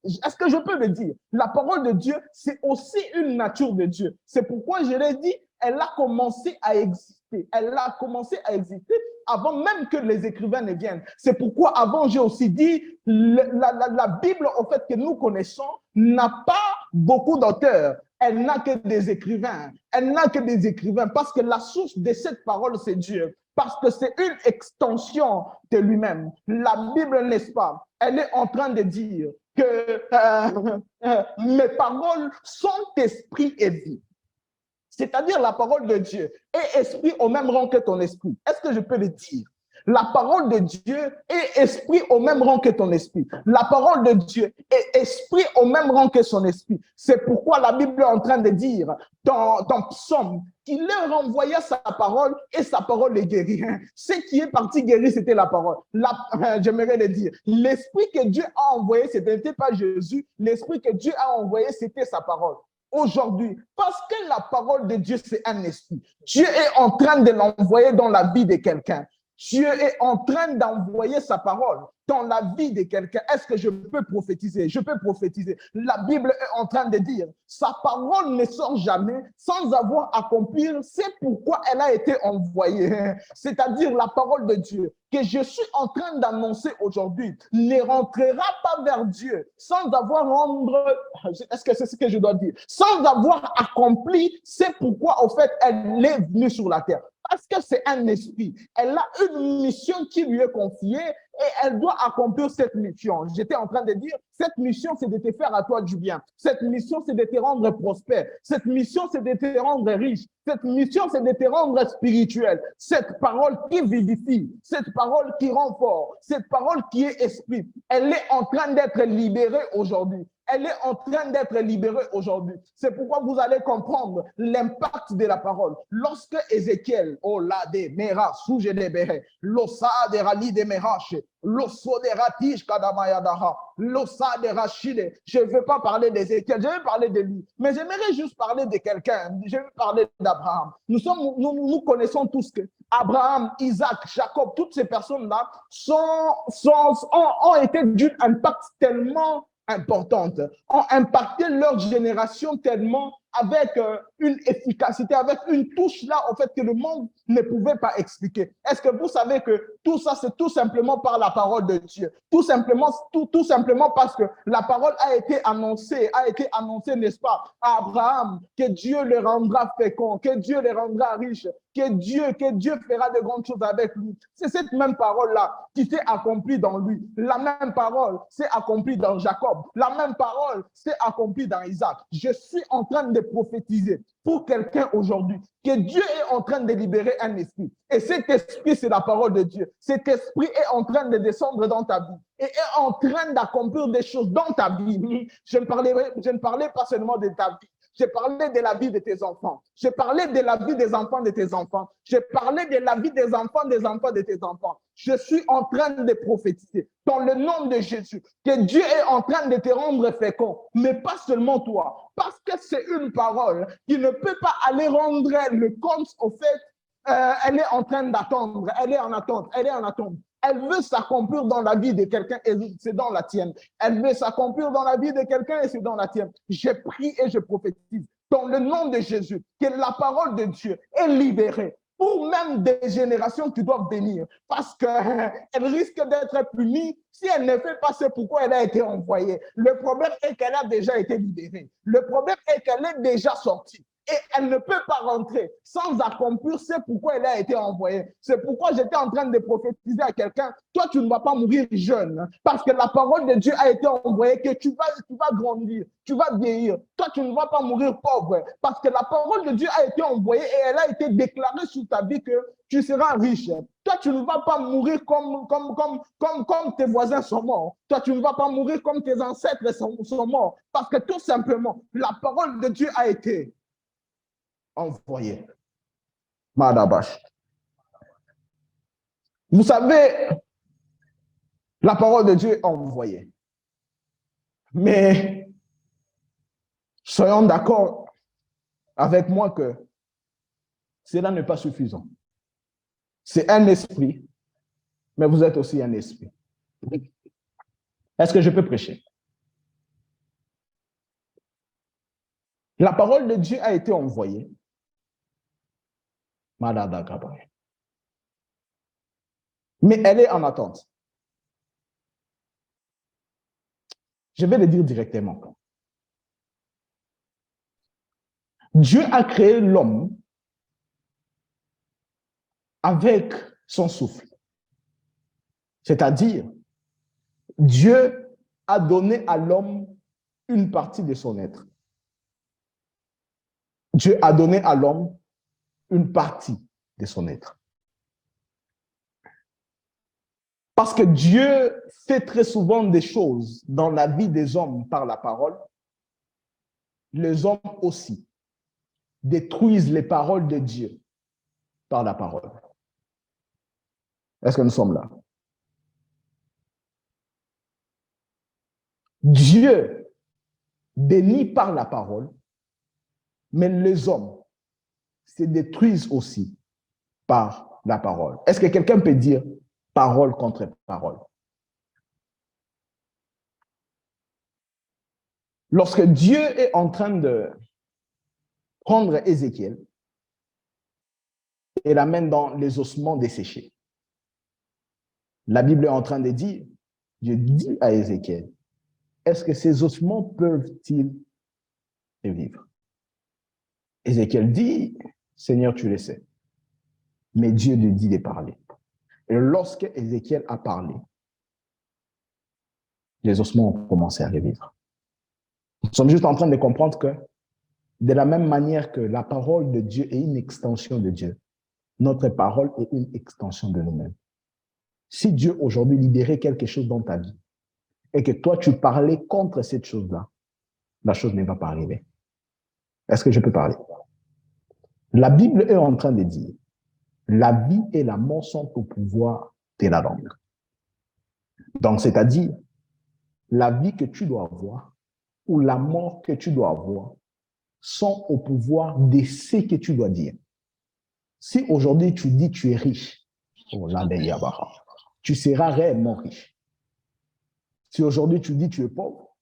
Est-ce que je peux le dire? La parole de Dieu, c'est aussi une nature de Dieu. C'est pourquoi je l'ai dit, elle a commencé à exister. Elle a commencé à exister avant même que les écrivains ne viennent. C'est pourquoi avant, j'ai aussi dit, la Bible, au fait, que nous connaissons, n'a pas beaucoup d'auteurs. Elle n'a que des écrivains. Elle n'a que des écrivains parce que la source de cette parole, c'est Dieu. Parce que c'est une extension de lui-même. La Bible, n'est-ce pas? Elle est en train de dire que mes paroles sont esprit et vie. C'est-à-dire la parole de Dieu est esprit au même rang que ton esprit. Est-ce que je peux le dire? La parole de Dieu est esprit au même rang que ton esprit. La parole de Dieu est esprit au même rang que son esprit. C'est pourquoi la Bible est en train de dire dans Psaume qu'il leur envoya sa parole et sa parole les guérit. Ce qui est parti guérir, c'était la parole. J'aimerais le dire. L'esprit que Dieu a envoyé, ce n'était pas Jésus. L'esprit que Dieu a envoyé, c'était sa parole. Aujourd'hui, parce que la parole de Dieu, c'est un esprit. Dieu est en train de l'envoyer dans la vie de quelqu'un. Dieu est en train d'envoyer sa parole dans la vie de quelqu'un. Est-ce que je peux prophétiser? Je peux prophétiser. La Bible est en train de dire, sa parole ne sort jamais sans avoir accompli. C'est pourquoi elle a été envoyée. C'est-à-dire la parole de Dieu que je suis en train d'annoncer aujourd'hui ne rentrera pas vers Dieu sans avoir rendre, est-ce que c'est ce que je dois dire? Sans avoir accompli, c'est pourquoi au fait elle est venue sur la terre. Parce que c'est un esprit. Elle a une mission qui lui est confiée et elle doit accomplir cette mission. J'étais en train de dire, cette mission, c'est de te faire à toi du bien. Cette mission, c'est de te rendre prospère. Cette mission, c'est de te rendre riche. Cette mission, c'est de te rendre spirituel. Cette parole qui vivifie, cette parole qui rend fort, cette parole qui est esprit, elle est en train d'être libérée aujourd'hui. Elle est en train d'être libérée aujourd'hui. C'est pourquoi vous allez comprendre l'impact de la parole. Lorsque Ézéchiel, oh là, des meras, souje des bérets, l'ossa des rali des meraches, l'osso des ratiges, kadamayadaha, l'ossa des rachide. Je ne veux pas parler d'Ézéchiel, je vais parler de lui. Mais j'aimerais juste parler de quelqu'un. Je vais parler d'Abraham. Nous connaissons tous que Abraham, Isaac, Jacob, toutes ces personnes-là ont été d'un impact tellement importante, ont impacté leur génération tellement avec une efficacité, avec une touche là, en fait, que le monde ne pouvait pas expliquer. Est-ce que vous savez que tout ça, c'est tout simplement par la parole de Dieu? Tout simplement parce que la parole a été annoncée, n'est-ce pas, à Abraham, que Dieu le rendra fécond, que Dieu le rendra riche, que Dieu fera de grandes choses avec lui. C'est cette même parole-là qui s'est accomplie dans lui. La même parole s'est accomplie dans Jacob. La même parole s'est accomplie dans Isaac. Je suis en train de prophétiser pour quelqu'un aujourd'hui que Dieu est en train de libérer un esprit. Et cet esprit, c'est la parole de Dieu. Cet esprit est en train de descendre dans ta vie et est en train d'accomplir des choses dans ta vie. Je ne parlais pas seulement de ta vie. J'ai parlé de la vie de tes enfants. J'ai parlé de la vie des enfants de tes enfants. J'ai parlé de la vie des enfants de tes enfants. Je suis en train de prophétiser dans le nom de Jésus que Dieu est en train de te rendre fécond, mais pas seulement toi, parce que c'est une parole qui ne peut pas aller rendre le compte au fait, elle est en train d'attendre, elle est en attente. Elle veut s'accomplir dans la vie de quelqu'un et c'est dans la tienne. Elle veut s'accomplir dans la vie de quelqu'un et c'est dans la tienne. Je prie et je prophétise dans le nom de Jésus que la parole de Dieu est libérée pour même des générations qui doivent venir parce qu'elle risque d'être punie si elle ne fait pas ce pourquoi elle a été envoyée. Le problème est qu'elle a déjà été libérée. Le problème est qu'elle est déjà sortie. Et elle ne peut pas rentrer sans accomplir ce pourquoi elle a été envoyée. C'est pourquoi j'étais en train de prophétiser à quelqu'un, toi tu ne vas pas mourir jeune, parce que la parole de Dieu a été envoyée, que tu vas grandir, tu vas vieillir. Toi tu ne vas pas mourir pauvre, parce que la parole de Dieu a été envoyée et elle a été déclarée sur ta vie que tu seras riche. Toi, tu ne vas pas mourir comme tes voisins sont morts. Toi, tu ne vas pas mourir comme tes ancêtres sont morts, parce que tout simplement, la parole de Dieu a été envoyé. Madabash. Vous savez, la parole de Dieu est envoyée. Mais soyons d'accord avec moi que cela n'est pas suffisant. C'est un esprit, mais vous êtes aussi un esprit. Est-ce que je peux prêcher? La parole de Dieu a été envoyée. Mais elle est en attente. Je vais le dire directement. Dieu a créé l'homme avec son souffle. C'est-à-dire, Dieu a donné à l'homme une partie de son être. Dieu a donné à l'homme une partie de son être. Parce que Dieu fait très souvent des choses dans la vie des hommes par la parole. Les hommes aussi détruisent les paroles de Dieu par la parole. Est-ce que nous sommes là? Dieu bénit par la parole, mais les hommes se détruisent aussi par la parole. Est-ce que quelqu'un peut dire parole contre parole? Lorsque Dieu est en train de prendre Ézéchiel et l'amène dans les ossements desséchés, la Bible est en train de dire, Dieu dit à Ézéchiel, est-ce que ces ossements peuvent-ils vivre? Ézéchiel dit, Seigneur, tu le sais. Mais Dieu lui dit de parler. Et lorsque Ézéchiel a parlé, les ossements ont commencé à revivre. Nous sommes juste en train de comprendre que de la même manière que la parole de Dieu est une extension de Dieu, notre parole est une extension de nous-mêmes. Si Dieu aujourd'hui libérait quelque chose dans ta vie et que toi tu parlais contre cette chose-là, la chose ne va pas arriver. Est-ce que je peux parler? La Bible est en train de dire, la vie et la mort sont au pouvoir de la langue. Donc, c'est-à-dire, la vie que tu dois avoir ou la mort que tu dois avoir sont au pouvoir de ce que tu dois dire. Si aujourd'hui tu dis tu es riche, tu seras réellement riche. Si aujourd'hui tu dis tu es pauvre,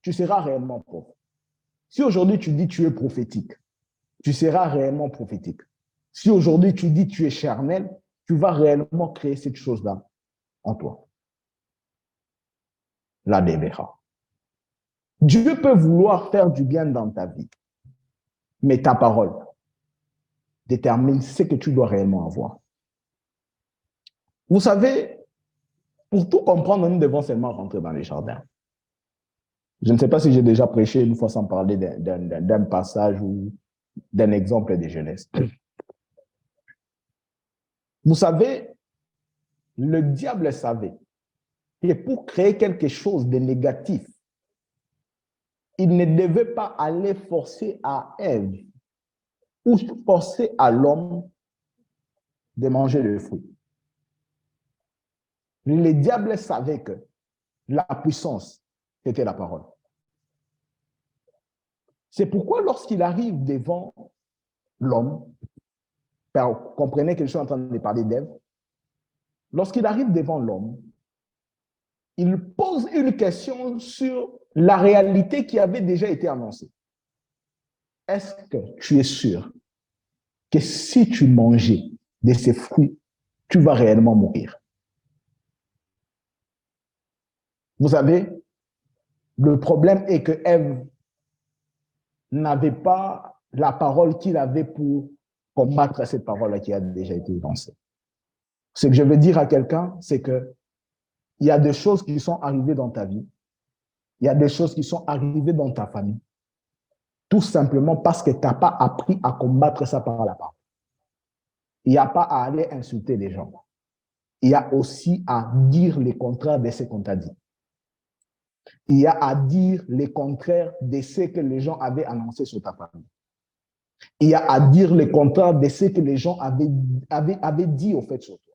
tu seras réellement pauvre. Si aujourd'hui tu dis tu es prophétique, tu seras réellement prophétique. Si aujourd'hui tu dis tu es charnel, tu vas réellement créer cette chose-là en toi. La déverra. Dieu peut vouloir faire du bien dans ta vie, mais ta parole détermine ce que tu dois réellement avoir. Vous savez, pour tout comprendre, nous devons seulement rentrer dans les jardins. Je ne sais pas si j'ai déjà prêché une fois sans parler d'un passage ou d'un exemple de jeunesse. Vous savez, le diable savait que pour créer quelque chose de négatif, il ne devait pas aller forcer à Ève ou forcer à l'homme de manger le fruit. Le diable savait que la puissance, c'était la parole. C'est pourquoi lorsqu'il arrive devant l'homme, comprenez que je suis en train de parler d'Ève, lorsqu'il arrive devant l'homme, il pose une question sur la réalité qui avait déjà été annoncée. Est-ce que tu es sûr que si tu mangeais de ces fruits, tu vas réellement mourir? Vous savez, le problème est que Ève n'avait pas la parole qu'il avait pour combattre cette parole qui a déjà été lancée. Ce que je veux dire à quelqu'un, c'est que il y a des choses qui sont arrivées dans ta vie, il y a des choses qui sont arrivées dans ta famille, tout simplement parce que tu n'as pas appris à combattre ça par la parole. Il n'y a pas à aller insulter les gens. Il y a aussi à dire le contraire de ce qu'on t'a dit. Il y a à dire le contraire de ce que les gens avaient annoncé sur ta famille. Il y a à dire le contraire de ce que les gens avaient dit au fait sur toi.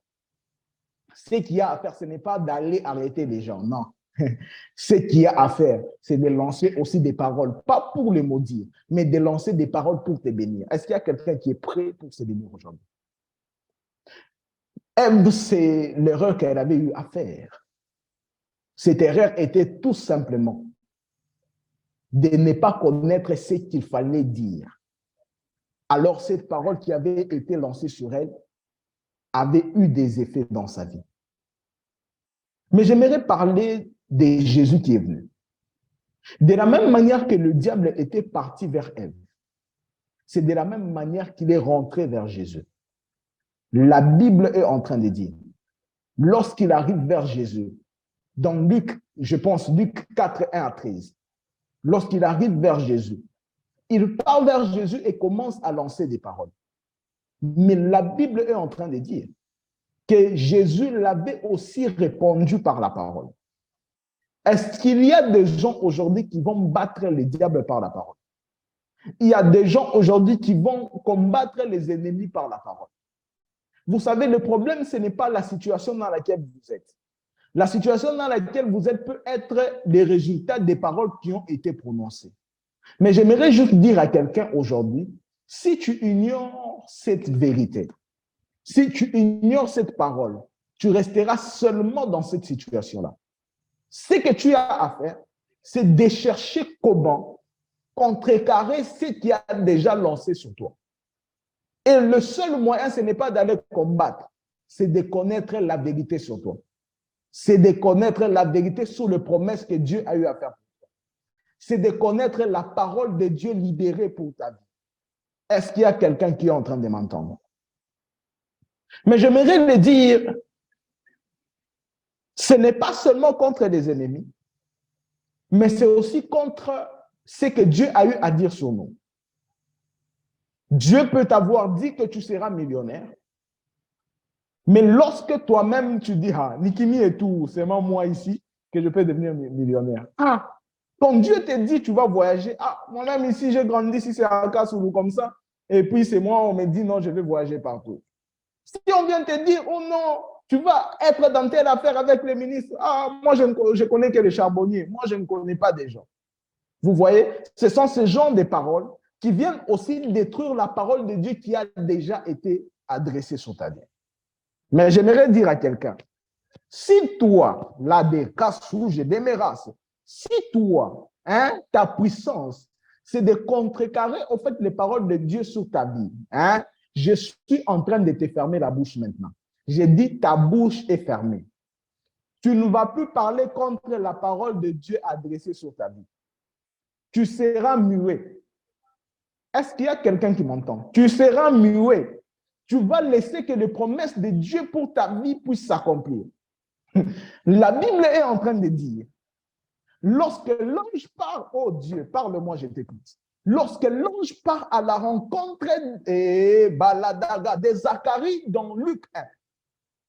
Ce qu'il y a à faire, ce n'est pas d'aller arrêter les gens, non. Ce qu'il y a à faire, c'est de lancer aussi des paroles, pas pour les maudire, mais de lancer des paroles pour te bénir. Est-ce qu'il y a quelqu'un qui est prêt pour se bénir aujourd'hui? Ève, c'est l'erreur qu'elle avait eu à faire. Cette erreur était tout simplement de ne pas connaître ce qu'il fallait dire. Alors, cette parole qui avait été lancée sur elle avait eu des effets dans sa vie. Mais j'aimerais parler de Jésus qui est venu. De la même manière que le diable était parti vers Ève, c'est de la même manière qu'il est rentré vers Jésus. La Bible est en train de dire, lorsqu'il arrive vers Jésus, dans Luc, je pense Luc 4, 1 à 13, lorsqu'il arrive vers Jésus, il part vers Jésus et commence à lancer des paroles. Mais la Bible est en train de dire que Jésus l'avait aussi répondu par la parole. Est-ce qu'il y a des gens aujourd'hui qui vont battre le diable par la parole? Il y a des gens aujourd'hui qui vont combattre les ennemis par la parole. Vous savez, le problème, ce n'est pas la situation dans laquelle vous êtes. La situation dans laquelle vous êtes peut être le résultat des paroles qui ont été prononcées. Mais j'aimerais juste dire à quelqu'un aujourd'hui, si tu ignores cette vérité, si tu ignores cette parole, tu resteras seulement dans cette situation-là. Ce que tu as à faire, c'est de chercher comment contrecarrer ce qui a déjà lancé sur toi. Et le seul moyen, ce n'est pas d'aller combattre, c'est de connaître la vérité sur toi. C'est de connaître la vérité sur les promesses que Dieu a eu à faire pour toi. C'est de connaître la parole de Dieu libérée pour ta vie. Est-ce qu'il y a quelqu'un qui est en train de m'entendre? Mais j'aimerais le dire, ce n'est pas seulement contre les ennemis, mais c'est aussi contre ce que Dieu a eu à dire sur nous. Dieu peut t'avoir dit que tu seras millionnaire, mais lorsque toi-même tu dis, ah, Nikimi et tout, c'est moi ici que je peux devenir millionnaire. Ah, quand Dieu te dit, tu vas voyager, ah, moi-même ici, j'ai grandi ici, c'est à Kassoulou comme ça, et puis c'est moi, on me dit, non, je vais voyager partout. Si on vient te dire, oh non, tu vas être dans telle affaire avec les ministres, ah, moi, je connais que les charbonniers, moi, je ne connais pas des gens. Vous voyez, ce sont ces genres de paroles qui viennent aussi détruire la parole de Dieu qui a déjà été adressée sur ta vie. Mais j'aimerais dire à quelqu'un, si toi, là, des Kassou, des Méras, si toi, ta puissance, c'est de contrecarrer, au fait, les paroles de Dieu sur ta vie, je suis en train de te fermer la bouche maintenant. J'ai dit, ta bouche est fermée. Tu ne vas plus parler contre la parole de Dieu adressée sur ta vie. Tu seras muet. Est-ce qu'il y a quelqu'un qui m'entend? Tu seras muet. Tu vas laisser que les promesses de Dieu pour ta vie puissent s'accomplir. La Bible est en train de dire, lorsque l'ange part, oh Dieu, parle-moi, je t'écoute. Lorsque l'ange part à la rencontre de Zacharie dans Luc 1,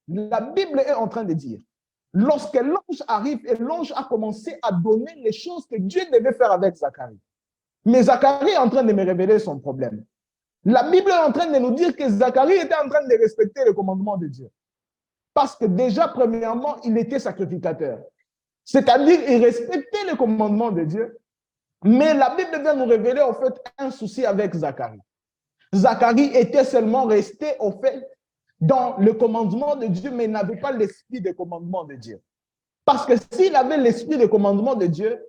la Bible est en train de dire, lorsque l'ange arrive et l'ange a commencé à donner les choses que Dieu devait faire avec Zacharie. Mais Zacharie est en train de me révéler son problème. La Bible est en train de nous dire que Zacharie était en train de respecter le commandement de Dieu. Parce que déjà, premièrement, il était sacrificateur. C'est-à-dire, il respectait le commandement de Dieu. Mais la Bible vient nous révéler, en fait, un souci avec Zacharie. Zacharie était seulement resté, au fait, dans le commandement de Dieu, mais n'avait pas l'esprit de commandement de Dieu. Parce que s'il avait l'esprit de commandement de Dieu,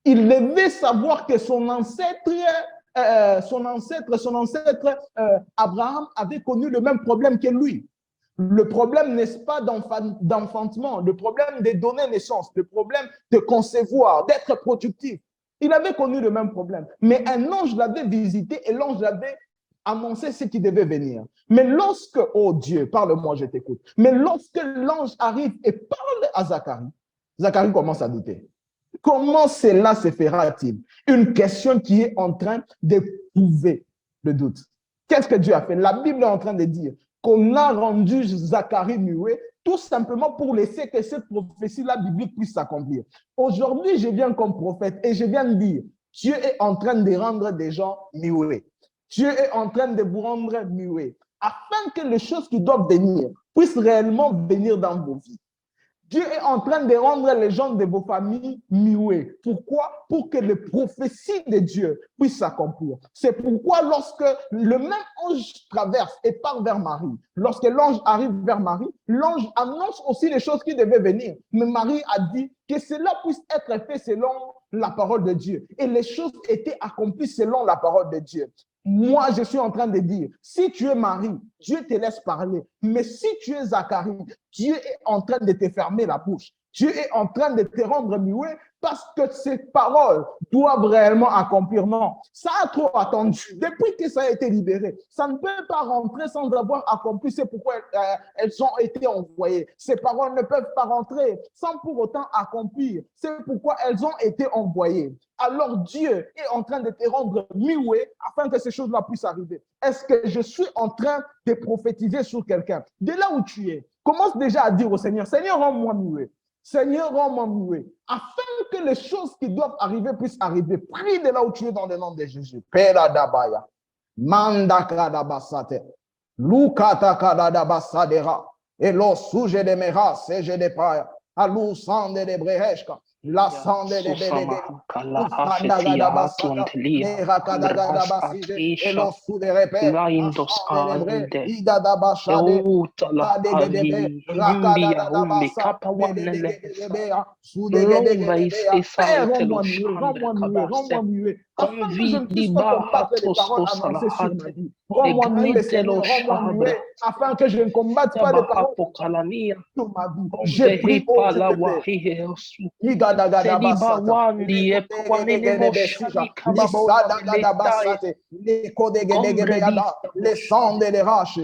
il devait savoir que son ancêtre Abraham avait connu le même problème que lui. Le problème, n'est-ce pas, d'enfantement, le problème de donner naissance, le problème de concevoir, d'être productif. Il avait connu le même problème. Mais un ange l'avait visité et l'ange l'avait annoncé ce qui devait venir. Mais lorsque, oh Dieu, parle-moi, je t'écoute. Mais lorsque l'ange arrive et parle à Zacharie, Zacharie commence à douter. Comment cela se fera-t-il? Une question qui est en train d'éprouver le doute. Qu'est-ce que Dieu a fait? La Bible est en train de dire qu'on a rendu Zacharie muet tout simplement pour laisser que cette prophétie-là biblique puisse s'accomplir. Aujourd'hui, je viens comme prophète et je viens de dire, Dieu est en train de rendre des gens muets. Dieu est en train de vous rendre muets, afin que les choses qui doivent venir puissent réellement venir dans vos vies. Dieu est en train de rendre les gens de vos familles muets. Pourquoi? Pour que les prophéties de Dieu puissent s'accomplir. C'est pourquoi lorsque le même ange traverse et part vers Marie, lorsque l'ange arrive vers Marie, l'ange annonce aussi les choses qui devaient venir. Mais Marie a dit que cela puisse être fait selon la parole de Dieu. Et les choses étaient accomplies selon la parole de Dieu. Moi, je suis en train de dire, si tu es Marie, Dieu te laisse parler. Mais si tu es Zacharie, Dieu est en train de te fermer la bouche. Dieu est en train de te rendre muet parce que ces paroles doivent réellement accomplir. Non, ça a trop attendu. Depuis que ça a été libéré, ça ne peut pas rentrer sans avoir accompli. C'est pourquoi elles ont été envoyées. Ces paroles ne peuvent pas rentrer sans pour autant accomplir. C'est pourquoi elles ont été envoyées. Alors Dieu est en train de te rendre muet afin que ces choses-là puissent arriver. Est-ce que je suis en train de prophétiser sur quelqu'un? De là où tu es, Commence déjà à dire au Seigneur, Seigneur, rends-moi muet. Seigneur, rends-moi muet. Afin que les choses qui doivent arriver puissent arriver. Prie de là où tu es dans le nom de Jésus. Pera dabaya. Mandaka dabasate. Lukata kadadabasadera. Et l'eau suje de mera, seje de paya. Alou sande de breheshka. La sande de belege. Et l'eau sous de repères. Ida dabashade. Père, rends-moi muet, afin que je ne puisse pas combattre les paroles annoncées sur ma vie. Rends-moi muet, Seigneur, rends-moi muet, afin que je ne combatte pas les paroles sur ma vie. J'ai pris au Dieu les sangs de l'érage,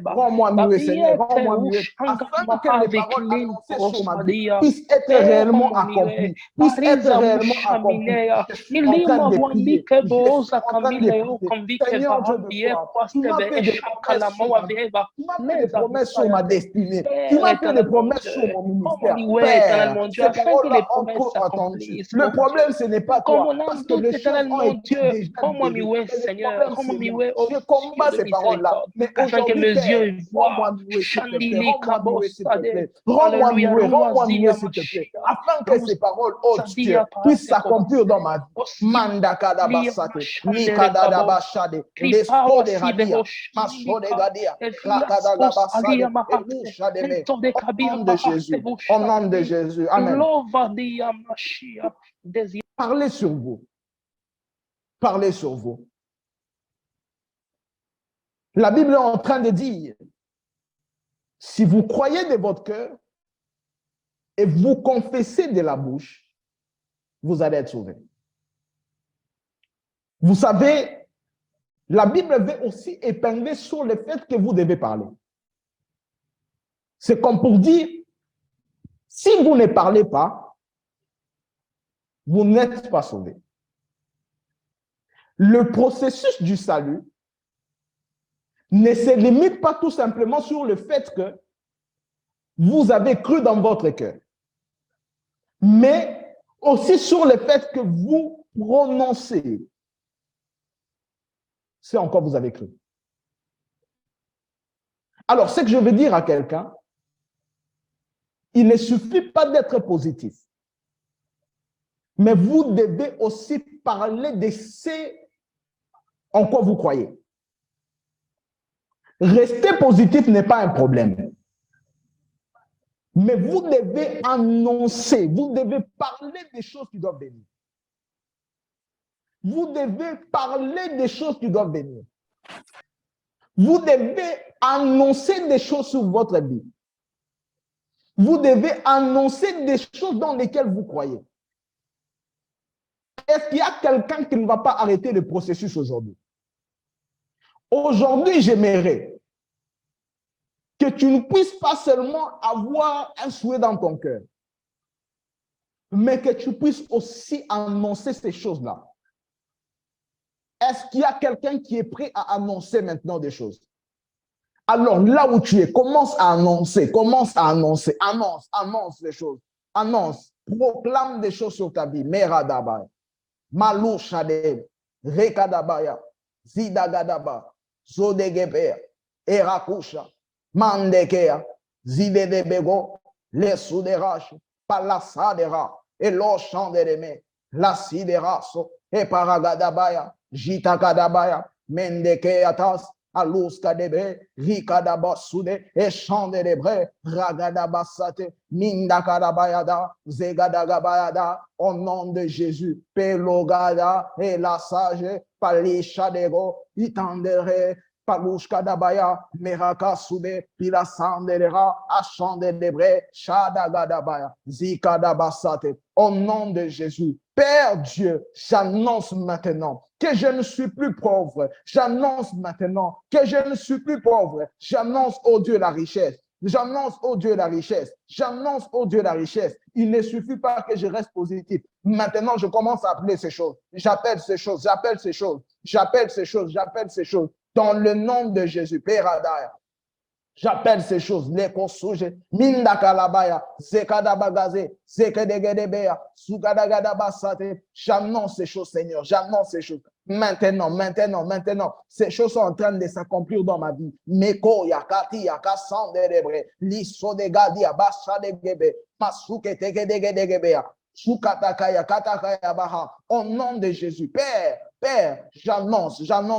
rends-moi muet, Seigneur, rends-moi muet, afin que les paroles annoncées sur ma vie puissent être réellement accomplies, puissent être réellement accomplies. Je suis en train de prier, je suis en train de prier. Seigneur Dieu de gloire, tu m'as fait des promesses sur ma vie, tu m'as fait des promesses sur ma destinée, tu m'as fait des promesses sur mon ministère. Père, ces paroles-là ont trop entendu. Le problème, ce n'est pas toi, parce que les choses ont été déjà guéries. Le problème, je combats ces paroles-là, mais aujourd'hui, Père, rends-moi muet, s'il te plaît, rends-moi muet, s'il te plaît, rends-moi muet, s'il te plaît, afin que ces paroles, oh Dieu, puissent s'accomplir dans ma vie. Mandakada basate, nikada bashade, lesko de radia, maso de gadia, rakada basade, elusha de me. Au nom de Jésus, au nom de Jésus, amen. Parlez sur vous. Parlez sur vous. La Bible est en train de dire, si vous croyez de votre cœur et vous confessez de la bouche, vous allez être sauvés. Vous savez, la Bible veut aussi épingler sur le fait que vous devez parler. C'est comme pour dire, si vous ne parlez pas, vous n'êtes pas sauvés. Le processus du salut ne se limite pas tout simplement sur le fait que vous avez cru dans votre cœur, mais aussi sur le fait que vous prononcez. C'est encore vous avez cru. Alors, ce que je veux dire à quelqu'un, il ne suffit pas d'être positif, mais vous devez aussi parler de ce en quoi vous croyez. Rester positif n'est pas un problème. Mais vous devez annoncer, vous devez parler des choses qui doivent venir. Vous devez parler des choses qui doivent venir. Vous devez annoncer des choses sur votre vie. Vous devez annoncer des choses dans lesquelles vous croyez. Est-ce qu'il y a quelqu'un qui ne va pas arrêter le processus aujourd'hui? Aujourd'hui, j'aimerais que tu ne puisses pas seulement avoir un souhait dans ton cœur, mais que tu puisses aussi annoncer ces choses-là. Est-ce qu'il y a quelqu'un qui est prêt à annoncer maintenant des choses? Alors, là où tu es, commence à annoncer, annonce les choses, annonce, proclame des choses sur ta vie. Meradabaya, Malouchade, Rekadabaya, Zidagadaba, Zodegeber, Erakusha, Mandekea, Zidedebego, les souderaches, Palasadera, et l'ochandere, la sideraso, et Paragadabaya, Jitakadabaya, Mendekeatas, Aluskadebe, Rikadabasude, et Chandebre, Ragadabasate, Mindakadabayada, Zegadagabayada, au nom de Jésus, Pelogada, et la sage, Palishadego, Itandere, Palushkadabaya, Merakasube, Pilasandera, Achandebre, Shadagadabaya, Zikadabasate, au nom de Jésus. Père Dieu, j'annonce maintenant que je ne suis plus pauvre. J'annonce maintenant que je ne suis plus pauvre. J'annonce, oh Dieu, la richesse. J'annonce, oh Dieu, la richesse. J'annonce, oh Dieu, la richesse. Il ne suffit pas que je reste positif. Maintenant, je commence à appeler ces choses. J'appelle ces choses, j'appelle ces choses, j'appelle ces choses, j'appelle ces choses. Dans le nom de Jésus, Père Adaya. J'appelle ces choses, les kosuje, minda kalabaya, zekadabagaze, zekedegedebea, sukadagadabasate. J'annonce ces choses, Seigneur, j'annonce ces choses. Maintenant, ces choses sont en train de s'accomplir dans ma vie. Meko yakati yakasan derebre, liso de gadi abasha de gebe, masuke tegedegedebea, sukatakaya katakaya baha. Au nom de Jésus, Père, j'annonce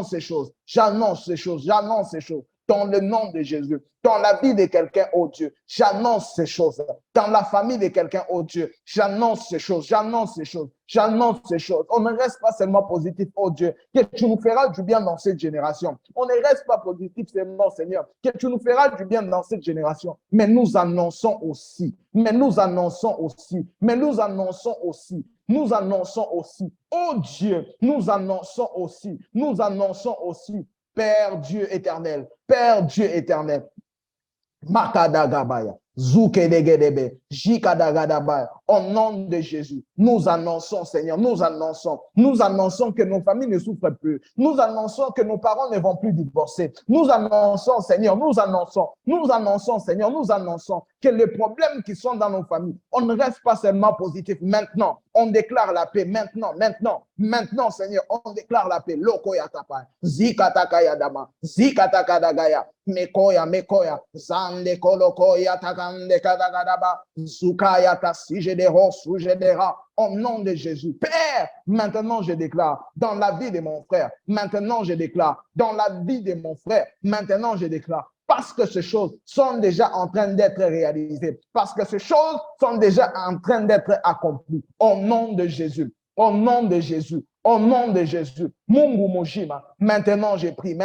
ces choses, j'annonce ces choses, j'annonce ces choses. Dans le nom de Jésus, dans la vie de quelqu'un, oh Dieu, j'annonce ces choses. Dans la famille de quelqu'un, oh Dieu, j'annonce ces choses, j'annonce ces choses, j'annonce ces choses. On ne reste pas seulement positif, oh Dieu, que tu nous feras du bien dans cette génération. On ne reste pas positif seulement, Seigneur, que tu nous feras du bien dans cette génération. Mais nous annonçons aussi, nous annonçons aussi, oh Dieu, nous annonçons aussi, Père Dieu éternel, Makadagabaya, Zukedegedebe, Jikadagadabaya. Au nom de Jésus, nous annonçons, Seigneur, nous annonçons que nos familles ne souffrent plus. Nous annonçons que nos parents ne vont plus divorcer. Nous annonçons, Seigneur, Seigneur, que les problèmes qui sont dans nos familles, on ne reste pas seulement positif. Maintenant, on déclare la paix. Maintenant, Seigneur, on déclare la paix. Lokoyatapa, Zikatakayadama, Zikatakadagaya, Mekoya, Zande Kolokoya, Takande Kadagadaba, Zukayata, Sijederos, Sujedera. Au nom de Jésus, Père, maintenant je déclare dans la vie de mon frère, parce que ces choses sont déjà en train d'être réalisées, parce que ces choses sont déjà en train d'être accomplies. Au nom de Jésus, Mungu Mojima, maintenant j'ai pris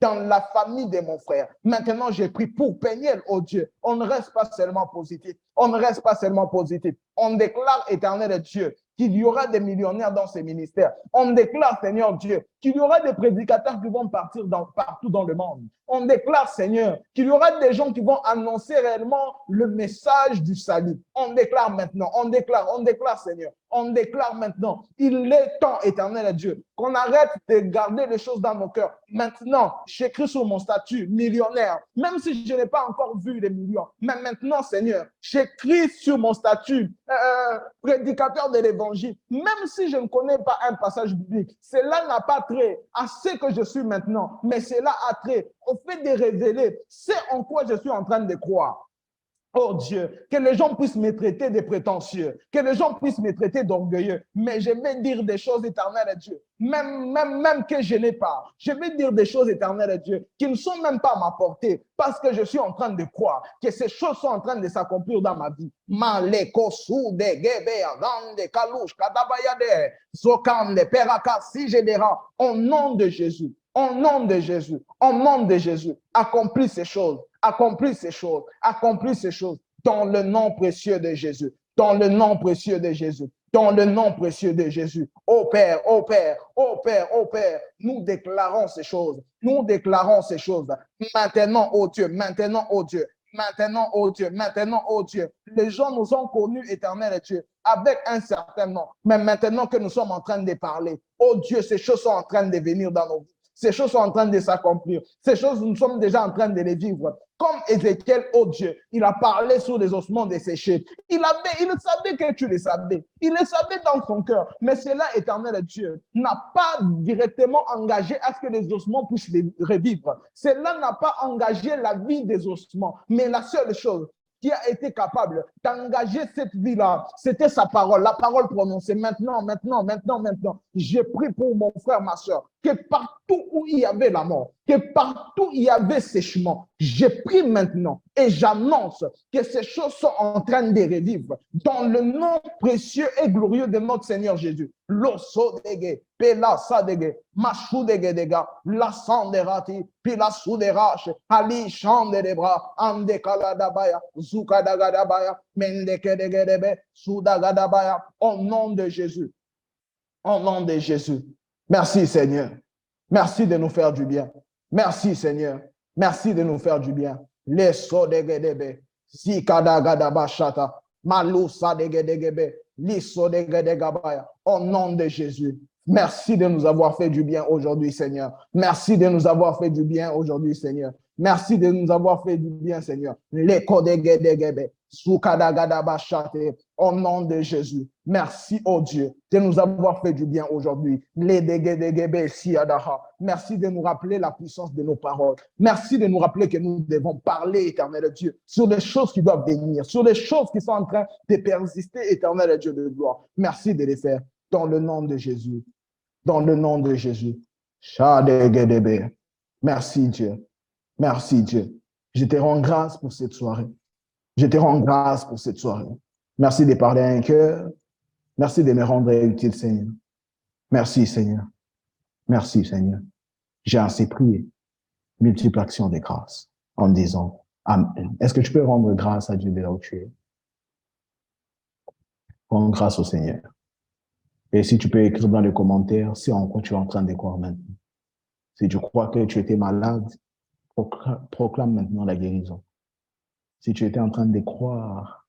dans la famille de mon frère. Maintenant, j'ai pris pour Peniel, oh Dieu. On ne reste pas seulement positif. On déclare, éternel Dieu, qu'il y aura des millionnaires dans ces ministères. On déclare, Seigneur Dieu, qu'il y aura des prédicateurs qui vont partir partout dans le monde. On déclare, Seigneur, qu'il y aura des gens qui vont annoncer réellement le message du salut. On déclare maintenant, Seigneur. On déclare maintenant, il est temps, éternel Dieu, qu'on arrête de garder les choses dans nos cœurs. Maintenant, j'écris sur mon statut millionnaire, même si je n'ai pas encore vu les millions. Mais maintenant, Seigneur, j'écris sur mon statut prédicateur de l'évangile, même si je ne connais pas un passage biblique. Cela n'a pas trait à ce que je suis maintenant, mais cela a trait au fait de révéler ce en quoi je suis en train de croire. Oh Dieu, que les gens puissent me traiter de prétentieux, que les gens puissent me traiter d'orgueilleux, mais je vais dire des choses éternelles à Dieu, même que je n'ai pas. Je vais dire des choses éternelles à Dieu qui ne sont même pas à ma portée, parce que je suis en train de croire que ces choses sont en train de s'accomplir dans ma vie. Maleko soude gebe rande kalouche kadabayade zokande peraka si jedera. Au nom de Jésus, accomplis ces choses. Accomplis ces choses dans le nom précieux de Jésus. Oh Père, nous déclarons ces choses. Maintenant, oh Dieu, les gens nous ont connus, éternel Dieu, avec un certain nom. Mais maintenant que nous sommes en train de parler, oh Dieu, ces choses sont en train de venir dans nos vies. Ces choses sont en train de s'accomplir. Ces choses, nous sommes déjà en train de les vivre. Comme Ézéchiel, oh Dieu, il a parlé sur les ossements desséchés. Il savait que tu les savais. Il les savait dans son cœur. Mais cela, éternel Dieu, n'a pas directement engagé à ce que les ossements puissent les revivre. Cela n'a pas engagé la vie des ossements. Mais la seule chose qui a été capable d'engager cette vie-là, c'était sa parole, la parole prononcée. Maintenant. Je prie pour mon frère, ma soeur, que partout où il y avait la mort, que partout il y avait séchement, je prie maintenant et j'annonce que ces choses sont en train de revivre dans le nom précieux et glorieux de notre Seigneur Jésus. L'osso dege, pela sadege, machou dege dega, la sanderati, pila souderache, ali chande de bras, ande kaladabaya, zukadagadabaya, mendeke dege debe, soudagadabaya, au nom de Jésus. Au nom de Jésus. Merci Seigneur. Merci de nous faire du bien. Merci Seigneur. Merci de nous faire du bien. leso degedebe, zikadagadabashata, malusa degedegebe, liso degedegabaya. Au nom de Jésus, merci de nous avoir fait du bien aujourd'hui, Seigneur. Merci de nous avoir fait du bien aujourd'hui, Seigneur. Merci de nous avoir fait du bien, Seigneur. Au nom de Jésus, merci, oh Dieu, de nous avoir fait du bien aujourd'hui. Merci de nous rappeler la puissance de nos paroles. Merci de nous rappeler que nous devons parler, éternel Dieu, sur les choses qui doivent venir, sur les choses qui sont en train de persister, éternel Dieu de gloire. Merci de les faire dans le nom de Jésus. Dans le nom de Jésus. Merci Dieu. Merci Dieu. Je te rends grâce pour cette soirée. Je te rends grâce pour cette soirée. Merci de parler à un cœur. Merci de me rendre utile, Seigneur. Merci, Seigneur. Merci, Seigneur. J'ai assez prié. Multiple action de grâce en disant Amen. Est-ce que tu peux rendre grâce à Dieu de là où tu es? Rends grâce au Seigneur. Et si tu peux écrire dans les commentaires, si en quoi tu es en train de croire maintenant. Si tu crois que tu étais malade, proclame maintenant la guérison. Si tu étais en train de croire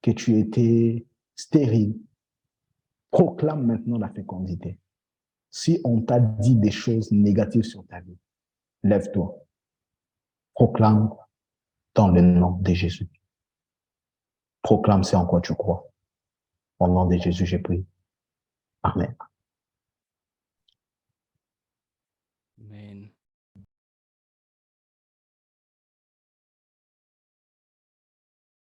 que tu étais stérile, proclame maintenant la fécondité. Si on t'a dit des choses négatives sur ta vie, lève-toi. Proclame dans le nom de Jésus. Proclame c'est en quoi tu crois. Au nom de Jésus, j'ai prié. Amen.